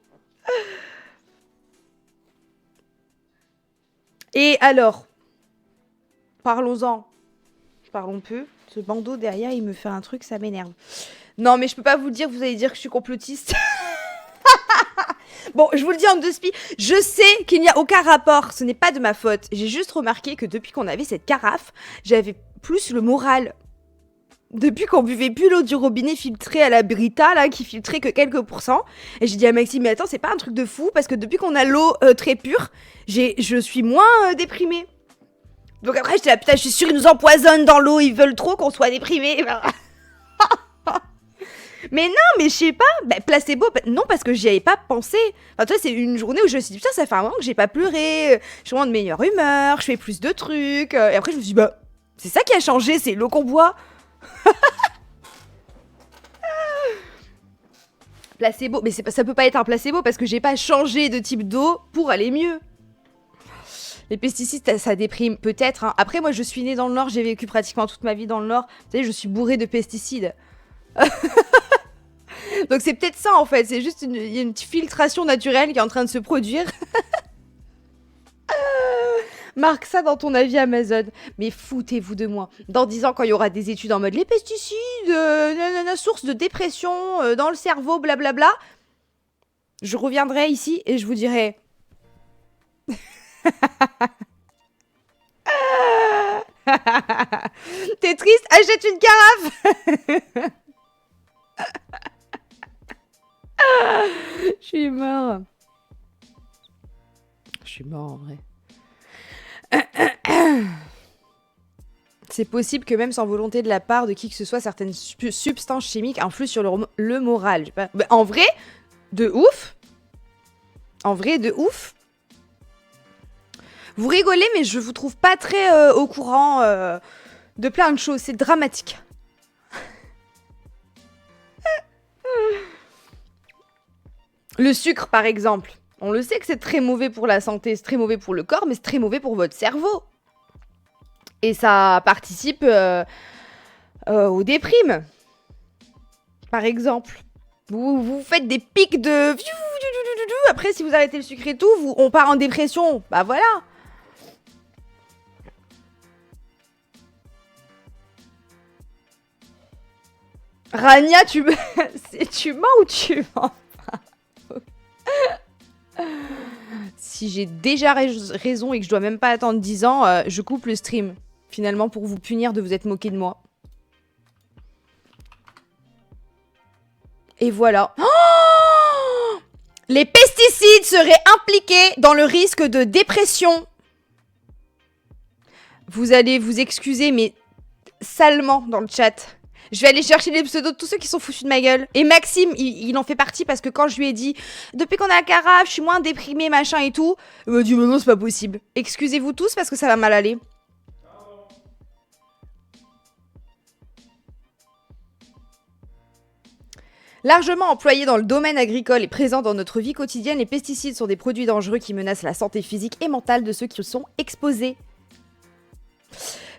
Et alors, parlons-en. Parlons peu. Ce bandeau derrière, il me fait un truc, ça m'énerve. Non, mais je peux pas vous le dire, vous allez dire que je suis complotiste. Bon, je vous le dis en 2 spi, je sais qu'il n'y a aucun rapport, ce n'est pas de ma faute. J'ai juste remarqué que depuis qu'on avait cette carafe, j'avais plus le moral. Depuis qu'on buvait plus l'eau du robinet filtrée à la Brita, là, qui filtrait que quelques pourcents. Et j'ai dit à Maxime, mais attends, c'est pas un truc de fou, parce que depuis qu'on a l'eau très pure, je suis moins déprimée. Donc après, j'étais là, putain, je suis sûre, ils nous empoisonnent dans l'eau, ils veulent trop qu'on soit déprimés. Mais non, mais je sais pas, bah, placebo, non, parce que j'y avais pas pensé. Enfin, tu vois, c'est une journée où je me suis dit, putain, ça fait un moment que j'ai pas pleuré, je suis vraiment de meilleure humeur, je fais plus de trucs. Et après, je me suis dit, bah, c'est ça qui a changé, c'est l'eau qu'on boit. Placebo, mais ça peut pas être un placebo parce que j'ai pas changé de type d'eau pour aller mieux. Les pesticides, ça déprime peut-être. Hein. Après, moi, je suis née dans le Nord, j'ai vécu pratiquement toute ma vie dans le Nord. Vous savez, je suis bourrée de pesticides. Donc c'est peut-être ça en fait, c'est juste il y a une petite filtration naturelle qui est en train de se produire. Marque ça dans ton avis Amazon. Mais foutez-vous de moi. Dans 10 ans, quand il y aura des études en mode les pesticides, source de dépression dans le cerveau, blablabla, je reviendrai ici et je vous dirai... T'es triste? Achète une carafe. Je suis mort. Je suis mort en vrai. C'est possible que même sans volonté de la part de qui que ce soit, certaines substances chimiques influent sur le moral. Bah, en vrai, de ouf. En vrai, de ouf. Vous rigolez, mais je vous trouve pas très au courant de plein de choses. C'est dramatique. Le sucre, par exemple. On le sait que c'est très mauvais pour la santé, c'est très mauvais pour le corps, mais c'est très mauvais pour votre cerveau. Et ça participe aux déprimes. Par exemple. Vous faites des pics de... Après, si vous arrêtez le sucre et tout, on part en dépression. Bah voilà. Rania, tu mens ou tu mens pas? Si j'ai déjà raison et que je dois même pas attendre 10 ans, je coupe le stream. Finalement, pour vous punir de vous être moqué de moi. Et voilà. Oh, les pesticides seraient impliqués dans le risque de dépression. Vous allez vous excuser, mais salement dans le chat. Je vais aller chercher les pseudos de tous ceux qui sont foutus de ma gueule. Et Maxime, il en fait partie parce que quand je lui ai dit « Depuis qu'on a la carafe, je suis moins déprimée, machin et tout », il m'a dit « Mais non, c'est pas possible. » Excusez-vous tous parce que ça va mal aller. Largement employés dans le domaine agricole et présents dans notre vie quotidienne, les pesticides sont des produits dangereux qui menacent la santé physique et mentale de ceux qui sont exposés.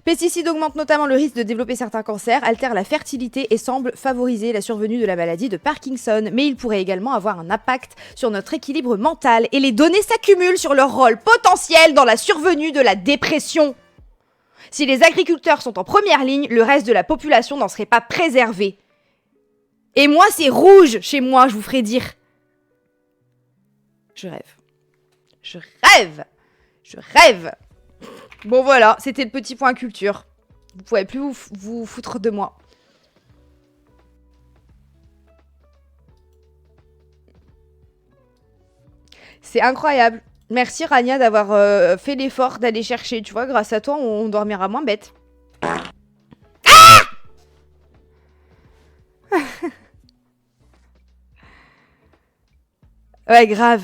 Pesticides augmentent notamment le risque de développer certains cancers, altèrent la fertilité et semblent favoriser la survenue de la maladie de Parkinson. Mais ils pourraient également avoir un impact sur notre équilibre mental et les données s'accumulent sur leur rôle potentiel dans la survenue de la dépression. Si les agriculteurs sont en première ligne, le reste de la population n'en serait pas préservé. Et moi, c'est rouge chez moi, je vous ferai dire. Je rêve. Je rêve. Je rêve. Bon voilà, c'était le petit point culture. Vous pouvez plus vous foutre de moi. C'est incroyable. Merci Rania d'avoir fait l'effort d'aller chercher. Tu vois, grâce à toi, on dormira moins bête. Ouais, grave.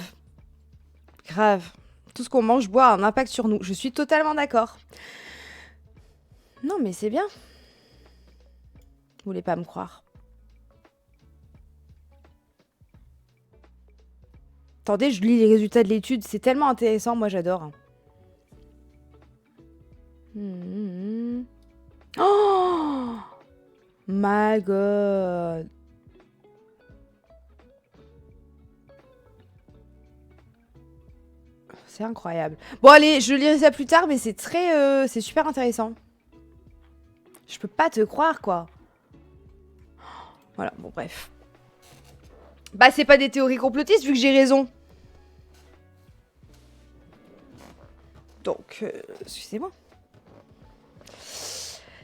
Grave. Tout ce qu'on mange, boit a un impact sur nous. Je suis totalement d'accord. Non, mais c'est bien. Vous voulez pas me croire. Attendez, je lis les résultats de l'étude. C'est tellement intéressant. Moi, j'adore. Oh my god. C'est incroyable. Bon, allez, je lirai ça plus tard, mais c'est très... c'est super intéressant. Je peux pas te croire, quoi. Voilà, bon, bref. Bah, c'est pas des théories complotistes, vu que j'ai raison. Donc, excusez-moi.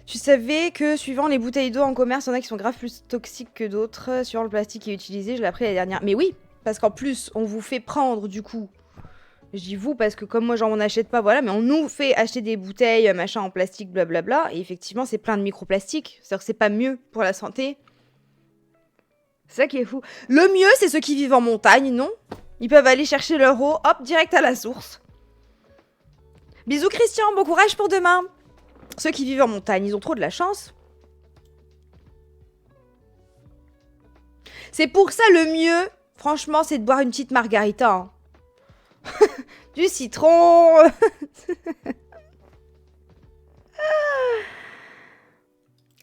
Tu savais que suivant les bouteilles d'eau en commerce, il y en a qui sont grave plus toxiques que d'autres, suivant le plastique qui est utilisé. Je l'ai appris la dernière. Mais oui, parce qu'en plus, on vous fait prendre, du coup... Je dis vous parce que comme moi j'en achète pas, voilà, mais on nous fait acheter des bouteilles, machin en plastique, blablabla, et effectivement c'est plein de microplastiques, c'est-à-dire que c'est pas mieux pour la santé. C'est ça qui est fou. Le mieux c'est ceux qui vivent en montagne, non? Ils peuvent aller chercher leur eau, hop, direct à la source. Bisous Christian, bon courage pour demain. Ceux qui vivent en montagne, ils ont trop de la chance. C'est pour ça le mieux, franchement, c'est de boire une petite margarita, hein. Du citron.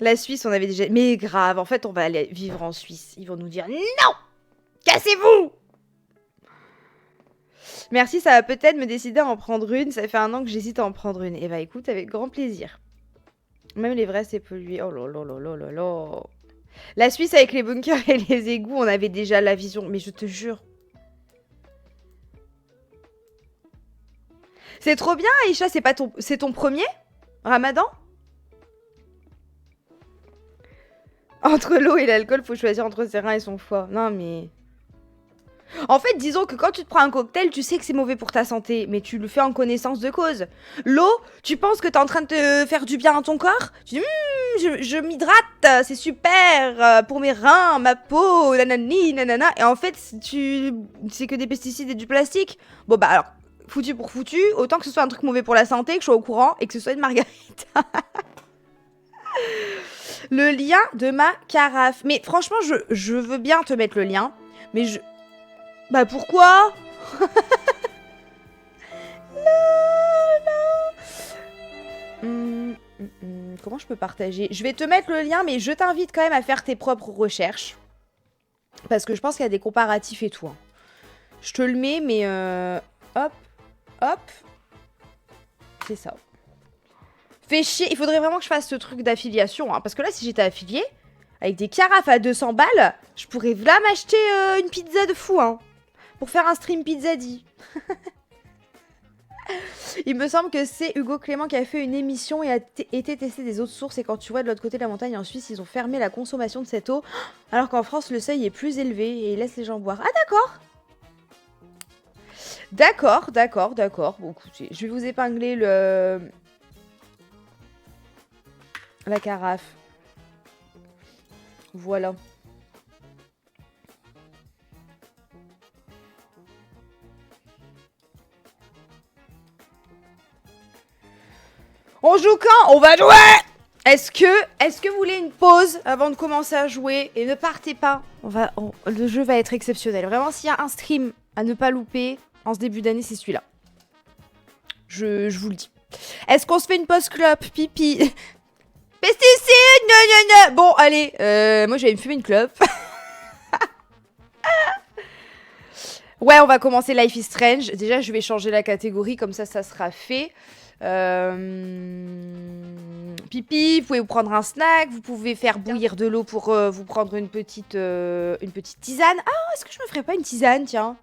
La Suisse, on avait déjà... Mais grave, en fait, on va aller vivre en Suisse. Ils vont nous dire non. Cassez-vous. Merci, ça va peut-être me décider à en prendre une. Ça fait 1 an que j'hésite à en prendre une. Eh bah écoute, avec grand plaisir. Même les vrais, c'est pollué. Oh là là là là là là. La Suisse avec les bunkers et les égouts, on avait déjà la vision. Mais je te jure. C'est trop bien, Aïcha, c'est ton premier Ramadan? Entre l'eau et l'alcool, faut choisir entre ses reins et son foie. Non, mais... En fait, disons que quand tu te prends un cocktail, tu sais que c'est mauvais pour ta santé, mais tu le fais en connaissance de cause. L'eau, tu penses que t'es en train de te faire du bien à ton corps. Tu dis, je m'hydrate, c'est super pour mes reins, ma peau, nanani, nanana. Et en fait, c'est que des pesticides et du plastique. Bon, bah alors... Foutu pour foutu, autant que ce soit un truc mauvais pour la santé, que je sois au courant et que ce soit une margarita. Le lien de ma carafe. Mais franchement, je veux bien te mettre le lien, mais je... Bah pourquoi? Non. Comment je peux partager? Je vais te mettre le lien, mais je t'invite quand même à faire tes propres recherches. Parce que je pense qu'il y a des comparatifs et tout, hein. Je te le mets, mais... Hop. Hop. C'est ça. Fais chier. Il faudrait vraiment que je fasse ce truc d'affiliation, hein, parce que là, si j'étais affiliée, avec des carafes à 200 balles, je pourrais là m'acheter une pizza de fou, hein. Pour faire un stream pizza dit. Il me semble que c'est Hugo Clément qui a fait une émission et a été testé des autres sources. Et quand tu vois de l'autre côté de la montagne, en Suisse, ils ont fermé la consommation de cette eau. Alors qu'en France, le seuil est plus élevé et ils laissent les gens boire. Ah d'accord. D'accord, d'accord, d'accord. Bon, écoutez, je vais vous épingler la carafe. Voilà. On joue quand? On va jouer! Est-ce que vous voulez une pause avant de commencer à jouer? Et ne partez pas. Le jeu va être exceptionnel. Vraiment, s'il y a un stream à ne pas louper en ce début d'année, c'est celui-là. Je vous le dis. Est-ce qu'on se fait une pause clope? Pipi. Pesticides! Non. Bon, allez. Moi, je vais me fumer une clope. Ouais, on va commencer Life is Strange. Déjà, je vais changer la catégorie. Comme ça sera fait. Pipi, vous pouvez vous prendre un snack. Vous pouvez faire bouillir de l'eau pour vous prendre une petite tisane. Ah, est-ce que je me ferais pas une tisane, tiens?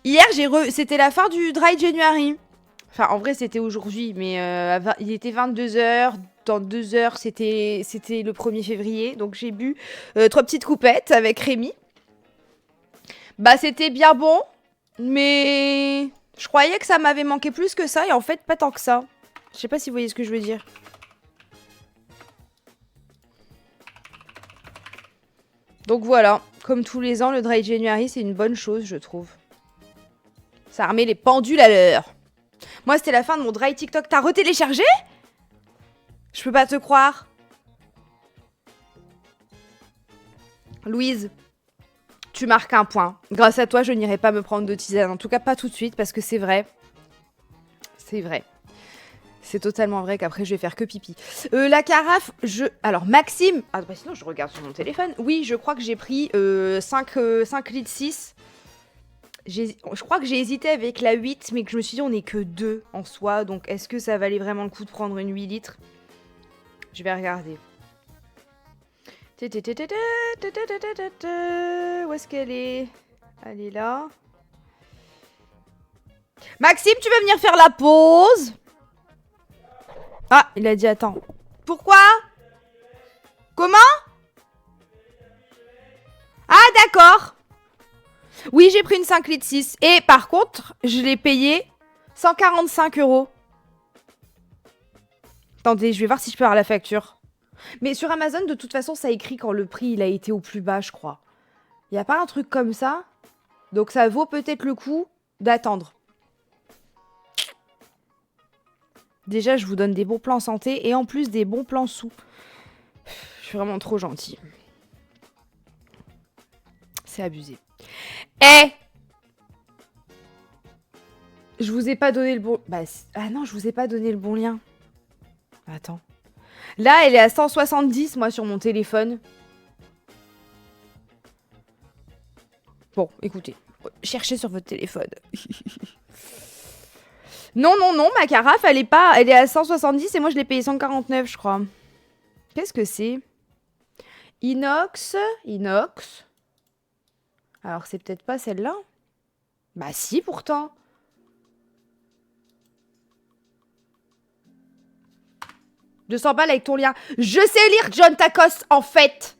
Hier, c'était la fin du Dry January. Enfin, en vrai, c'était aujourd'hui, mais il était 22h. Dans 2 heures, c'était le 1er février. Donc, j'ai bu 3 petites coupettes avec Rémi. Bah, c'était bien bon, mais je croyais que ça m'avait manqué plus que ça, et en fait, pas tant que ça. Je sais pas si vous voyez ce que je veux dire. Donc voilà, comme tous les ans, le Dry January, c'est une bonne chose, je trouve. Ça remet les pendules à l'heure. Moi, c'était la fin de mon Dry TikTok. T'as retéléchargé? Je peux pas te croire. Louise, tu marques un point. Grâce à toi, je n'irai pas me prendre de tisane. En tout cas, pas tout de suite, parce que c'est vrai. C'est vrai. C'est totalement vrai qu'après, je vais faire que pipi. La carafe, Alors, Maxime... Ah, bah sinon, je regarde sur mon téléphone. Oui, je crois que j'ai pris 5 litres 6. Je crois que j'ai hésité avec la 8, mais que je me suis dit, on n'est que 2 en soi. Donc, est-ce que ça valait vraiment le coup de prendre une 8 litres? Je vais regarder. Où est-ce qu'elle est? Elle est là. Maxime, tu veux venir faire la pause? Ah, il a dit attends. Pourquoi? Comment? Ah, d'accord. Oui, j'ai pris une 5 litres 6. Et par contre, je l'ai payé 145 €. Attendez, je vais voir si je peux avoir la facture. Mais sur Amazon, de toute façon, ça écrit quand le prix il a été au plus bas, je crois. Il n'y a pas un truc comme ça? Donc ça vaut peut-être le coup d'attendre. Déjà, je vous donne des bons plans santé et en plus des bons plans sous. Je suis vraiment trop gentille. C'est abusé. Eh! Je vous ai pas donné le bon... Ah non, je vous ai pas donné le bon lien. Attends. Là, elle est à 170, moi, sur mon téléphone. Bon, écoutez. Cherchez sur votre téléphone. Non, non, non, ma carafe, elle est à 170 et moi, je l'ai payé 149, je crois. Qu'est-ce que c'est? Inox. Alors, c'est peut-être pas celle-là? Bah si, pourtant. « 200 balles avec ton lien. » Je sais lire John Tacos, en fait.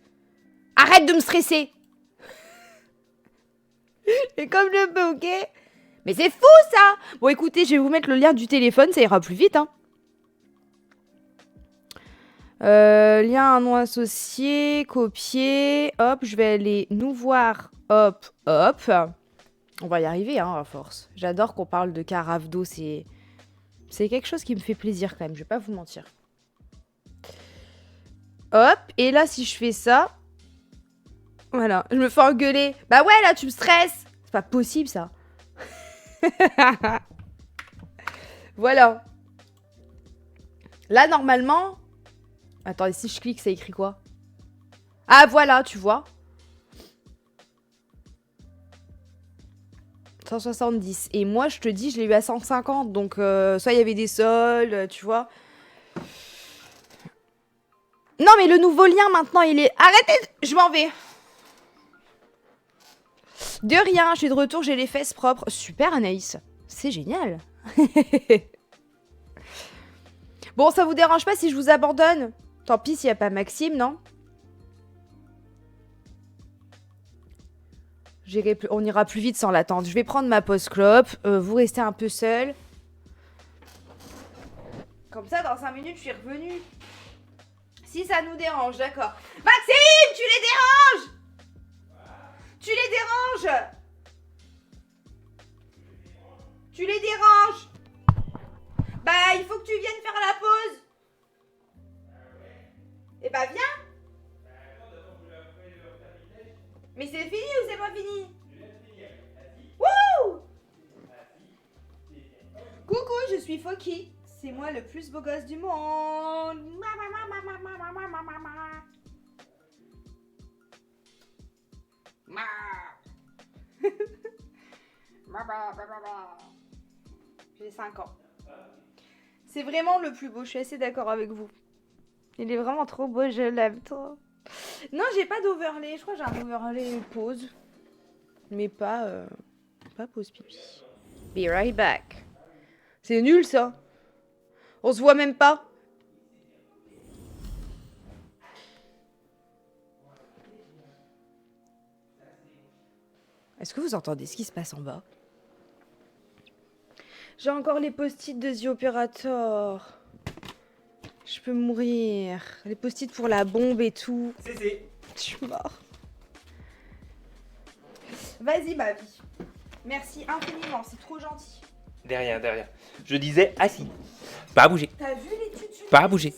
Arrête de me stresser. Et comme je peux, ok? Mais c'est fou, ça. Bon, écoutez, je vais vous mettre le lien du téléphone, ça ira plus vite, hein. Lien non associé, copier. Hop, je vais aller nous voir. Hop, hop. On va y arriver, hein, à force. J'adore qu'on parle de carafe d'eau, c'est quelque chose qui me fait plaisir, quand même, je vais pas vous mentir. Hop, et là, si je fais ça... Voilà, je me fais engueuler. Bah ouais, là, tu me stresses. C'est pas possible, ça. Voilà. Là, normalement... Attendez, si je clique, ça écrit quoi? Ah, voilà, tu vois. 170. Et moi, je te dis, je l'ai eu à 150. Donc, soit il y avait des soldes, tu vois. Non, mais le nouveau lien, maintenant, il est... Arrêtez! Je m'en vais. De rien, je suis de retour, j'ai les fesses propres. Super, Anaïs. C'est génial. Bon, ça vous dérange pas si je vous abandonne? Tant pis s'il n'y a pas Maxime, non? On ira plus vite sans l'attendre. Je vais prendre ma pause clope. Vous restez un peu seul. Comme ça, dans 5 minutes, je suis revenue. Si ça nous dérange, d'accord. Maxime, tu les déranges! Tu les déranges! Tu les déranges! Bah, il faut que tu viennes faire la pause. Eh bah, viens. Mais c'est fini ou c'est pas fini? Wouh! Coucou, je suis Foki. C'est moi le plus beau gosse du monde. J'ai 5 ans. C'est vraiment le plus beau, je suis assez d'accord avec vous. Il est vraiment trop beau, je l'aime trop. Non, j'ai pas d'overlay. Je crois que j'ai un overlay pause. Mais pas pas pause pipi. Be right back. C'est nul ça. On se voit même pas. Est-ce que vous entendez ce qui se passe en bas? J'ai encore les post-it de The Operator. Je peux mourir. Les post-it pour la bombe et tout. C'est. Je suis mort. Vas-y, ma vie. Merci infiniment, c'est trop gentil. Derrière. Je disais assis. Pas à bouger. T'as vu les tutus? Pas à bouger.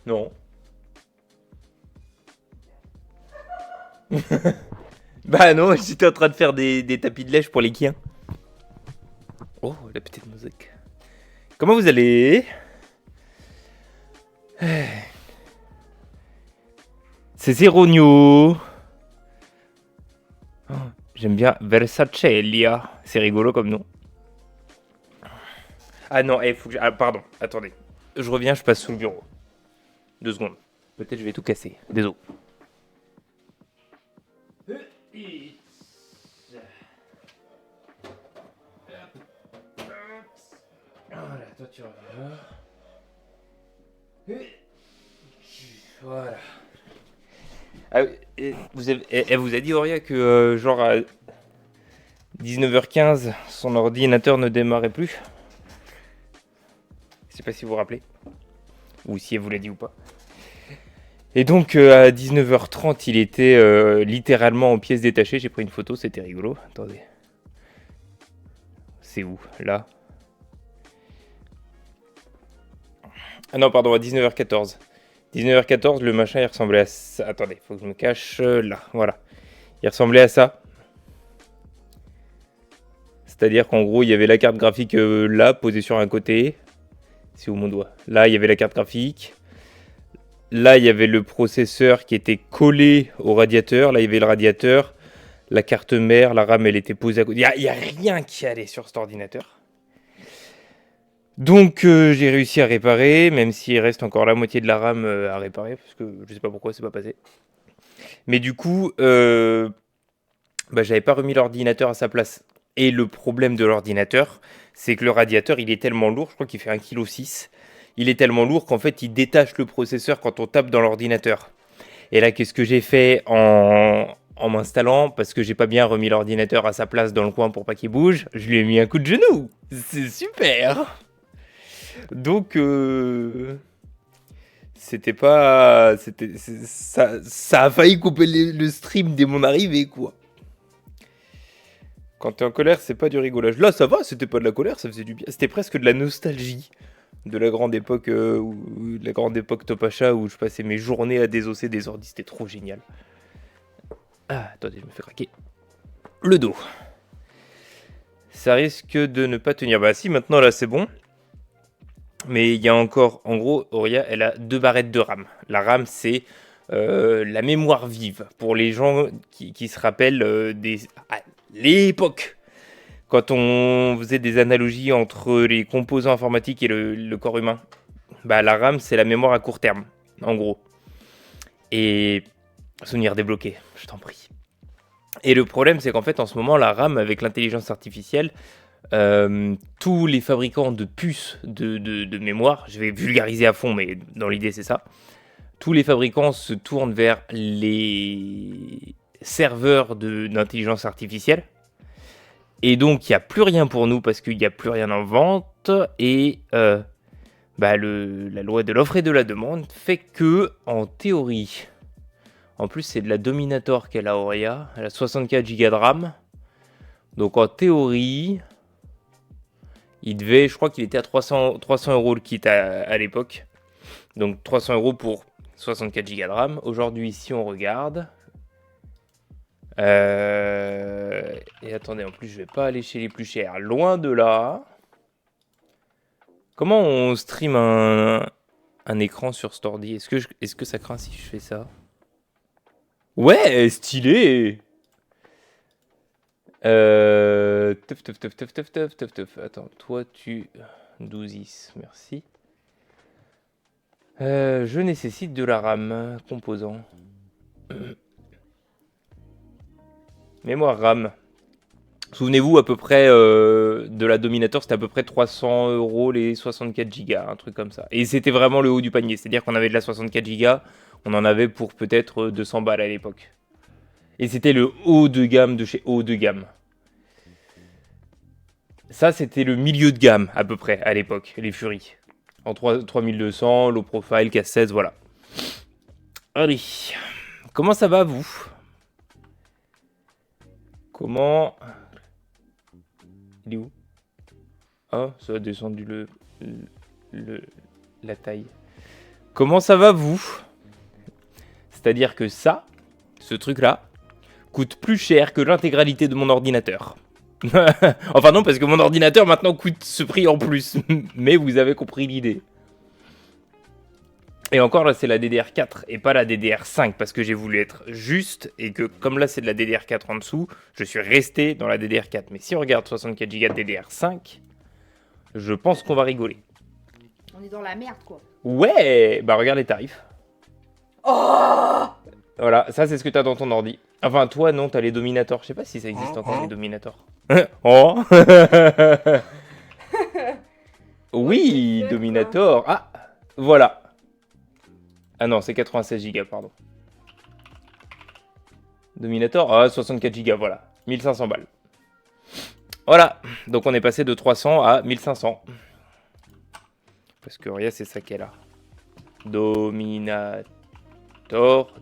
Non. Bah non, j'étais en train de faire des tapis de lèche pour les chiens. Oh, la petite musique. Comment vous allez? C'est Zéronio. Oh, j'aime bien Versacelia. C'est rigolo comme nom. Ah non, faut que ah, pardon, attendez. Je reviens, je passe sous le bureau. 2 secondes. Peut-être je vais tout casser. Désolé. Voilà, toi tu reviens. Voilà. Ah, elle vous a dit, Auria, que genre à 19h15, son ordinateur ne démarrait plus? Je sais pas si vous vous rappelez. Ou si elle vous l'a dit ou pas. Et donc à 19h30, il était littéralement en pièces détachées. J'ai pris une photo, c'était rigolo. Attendez. C'est où? Là? Ah non, pardon, à 19h14. 19h14, le machin, il ressemblait à ça. Attendez, faut que je me cache là. Voilà. Il ressemblait à ça. C'est-à-dire qu'en gros, il y avait la carte graphique là, posée sur un côté. C'est où mon doigt? Là, il y avait la carte graphique. Là, il y avait le processeur qui était collé au radiateur. Là, il y avait le radiateur. La carte mère, la RAM, elle était posée à côté. Il n'y a rien qui allait sur cet ordinateur. Donc, j'ai réussi à réparer, même s'il reste encore la moitié de la RAM à réparer, parce que je sais pas pourquoi c'est pas passé. Mais du coup, j'avais pas remis l'ordinateur à sa place. Et le problème de l'ordinateur, c'est que le radiateur, il est tellement lourd, je crois qu'il fait 1,6 kg. Il est tellement lourd qu'en fait, il détache le processeur quand on tape dans l'ordinateur. Et là, qu'est-ce que j'ai fait en m'installant? Parce que j'ai pas bien remis l'ordinateur à sa place dans le coin pour pas qu'il bouge. Je lui ai mis un coup de genou. C'est super. Donc, c'était pas... ça a failli couper le stream dès mon arrivée, quoi. Quand t'es en colère, c'est pas du rigolage. Là, ça va, c'était pas de la colère, ça faisait du bien. C'était presque de la nostalgie de la grande époque, Topacha, où je passais mes journées à désosser des ordis. C'était trop génial. Ah, attendez, je me fais craquer le dos. Ça risque de ne pas tenir. Bah si, maintenant, là, c'est bon. Mais il y a encore, en gros, Auria, elle a 2 barrettes de RAM. La RAM, c'est la mémoire vive. Pour les gens qui se rappellent à l'époque, quand on faisait des analogies entre les composants informatiques et le corps humain, bah, la RAM, c'est la mémoire à court terme, en gros. Et souvenir débloqué, je t'en prie. Et le problème, c'est qu'en fait, en ce moment, la RAM, avec l'intelligence artificielle, tous les fabricants de puces de mémoire, je vais vulgariser à fond, mais dans l'idée c'est ça, tous les fabricants se tournent vers les serveurs d'intelligence artificielle, et donc il n'y a plus rien pour nous parce qu'il n'y a plus rien en vente, et la loi de l'offre et de la demande fait que, en théorie, en plus c'est de la Dominator qu'elle a, Auria, elle a 64 Go de RAM, donc en théorie... je crois qu'il était à 300 € le kit à l'époque. Donc 300 € pour 64 Go de RAM. Aujourd'hui, si on regarde... Et attendez, en plus, je vais pas aller chez les plus chers. Loin de là. Comment on stream un écran sur cet ordi? Est-ce que ça craint si je fais ça? Ouais, stylé! Teuf. Attends, toi tu... 12is, merci. Je nécessite de la RAM, composant. Mémoire RAM. Souvenez-vous à peu près de la Dominator, c'était à peu près 300 € les 64 Go, un truc comme ça. Et c'était vraiment le haut du panier, c'est-à-dire qu'on avait de la 64 Go, on en avait pour peut-être 200 balles à l'époque. Et c'était le haut de gamme de chez haut de gamme. Ça, c'était le milieu de gamme à peu près à l'époque, les Fury. En 3200, low profile, casse-16, voilà. Allez, comment ça va vous? Comment... Il est où? Ah, ça a descendu la taille. Comment ça va vous? C'est-à-dire que ça, ce truc-là, coûte plus cher que l'intégralité de mon ordinateur. Enfin non, parce que mon ordinateur maintenant coûte ce prix en plus. Mais vous avez compris l'idée. Et encore là, c'est la DDR4 et pas la DDR5 parce que j'ai voulu être juste et que comme là c'est de la DDR4 en dessous, je suis resté dans la DDR4. Mais si on regarde 64 Go de DDR5, je pense qu'on va rigoler. On est dans la merde, quoi. Ouais, bah regarde les tarifs. Oh! Voilà, ça c'est ce que t'as dans ton ordi. Enfin, toi non, t'as les Dominator. Je sais pas si ça existe encore les Dominator. Oh. Oui, Dominator. Ah, voilà. Ah non, c'est 96 Go, pardon. Dominator, ah, 64 Go, voilà. 1500 balles. Voilà, donc on est passé de 300 à 1500. Parce que regarde, c'est ça qu'elle a. Dominator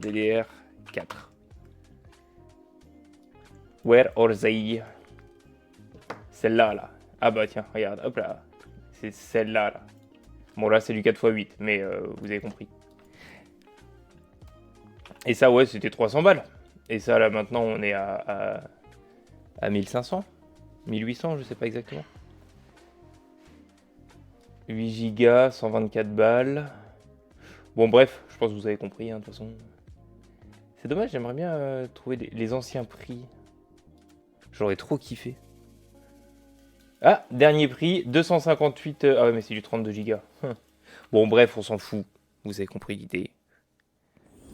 DDR4. Where are they? Celle-là, là. Ah bah tiens, regarde, hop là. C'est celle-là, là. Bon, là, c'est du 4x8, mais vous avez compris. Et ça, ouais, c'était 300 balles. Et ça, là, maintenant, on est à 1500 1800, je sais pas exactement. 8 Go, 124 balles. Bon, bref, je pense que vous avez compris, hein, de toute façon. C'est dommage, j'aimerais bien trouver les anciens prix. J'aurais trop kiffé. Ah, dernier prix, 258... Ah ouais, mais c'est du 32 Go. Bon, bref, on s'en fout. Vous avez compris l'idée.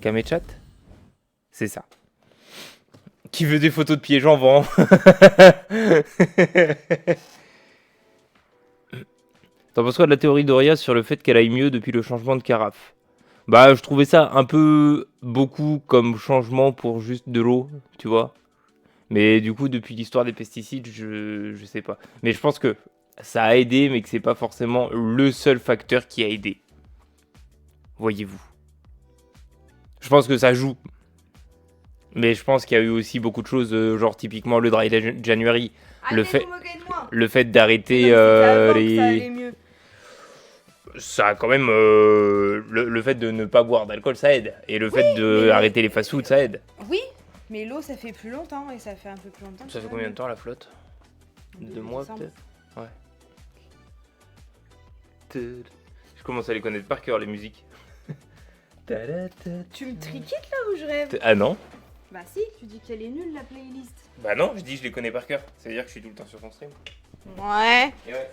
Kamechat? C'est ça. Qui veut des photos de pieds, j'en vends. T'en penses quoi de la théorie d'Oria sur le fait qu'elle aille mieux depuis le changement de carafe? Bah, je trouvais ça un peu beaucoup comme changement pour juste de l'eau, tu vois. Mais du coup, depuis l'histoire des pesticides, je sais pas. Mais je pense que ça a aidé, mais que c'est pas forcément le seul facteur qui a aidé. Voyez-vous. Je pense que ça joue. Mais je pense qu'il y a eu aussi beaucoup de choses, genre typiquement le Dry January. Le fait d'arrêter les... Ça a quand même... le fait de ne pas boire d'alcool, ça aide. Et le fait d'arrêter les fast-food, ça aide. Oui, mais l'eau, ça fait plus longtemps et ça fait un peu plus longtemps. Ça fait combien de temps la flotte? 2 mois peut-être? Ouais. Je commence à les connaître par cœur, les musiques. Tu me triquites là ou je rêve? Ah non? Bah si, tu dis qu'elle est nulle la playlist. Bah non, je dis je les connais par cœur. Ça veut dire que je suis tout le temps sur ton stream. Ouais. Et ouais.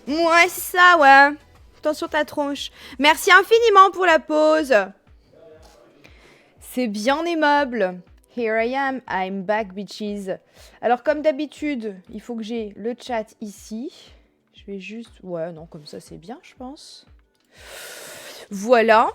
Ouais, c'est ça, ouais. Attention ta tronche. Merci infiniment pour la pause. C'est bien aimable. Here I am, I'm back, bitches. Alors, comme d'habitude, il faut que j'ai le chat ici. Je vais juste... Ouais, non, comme ça, c'est bien, je pense. Voilà.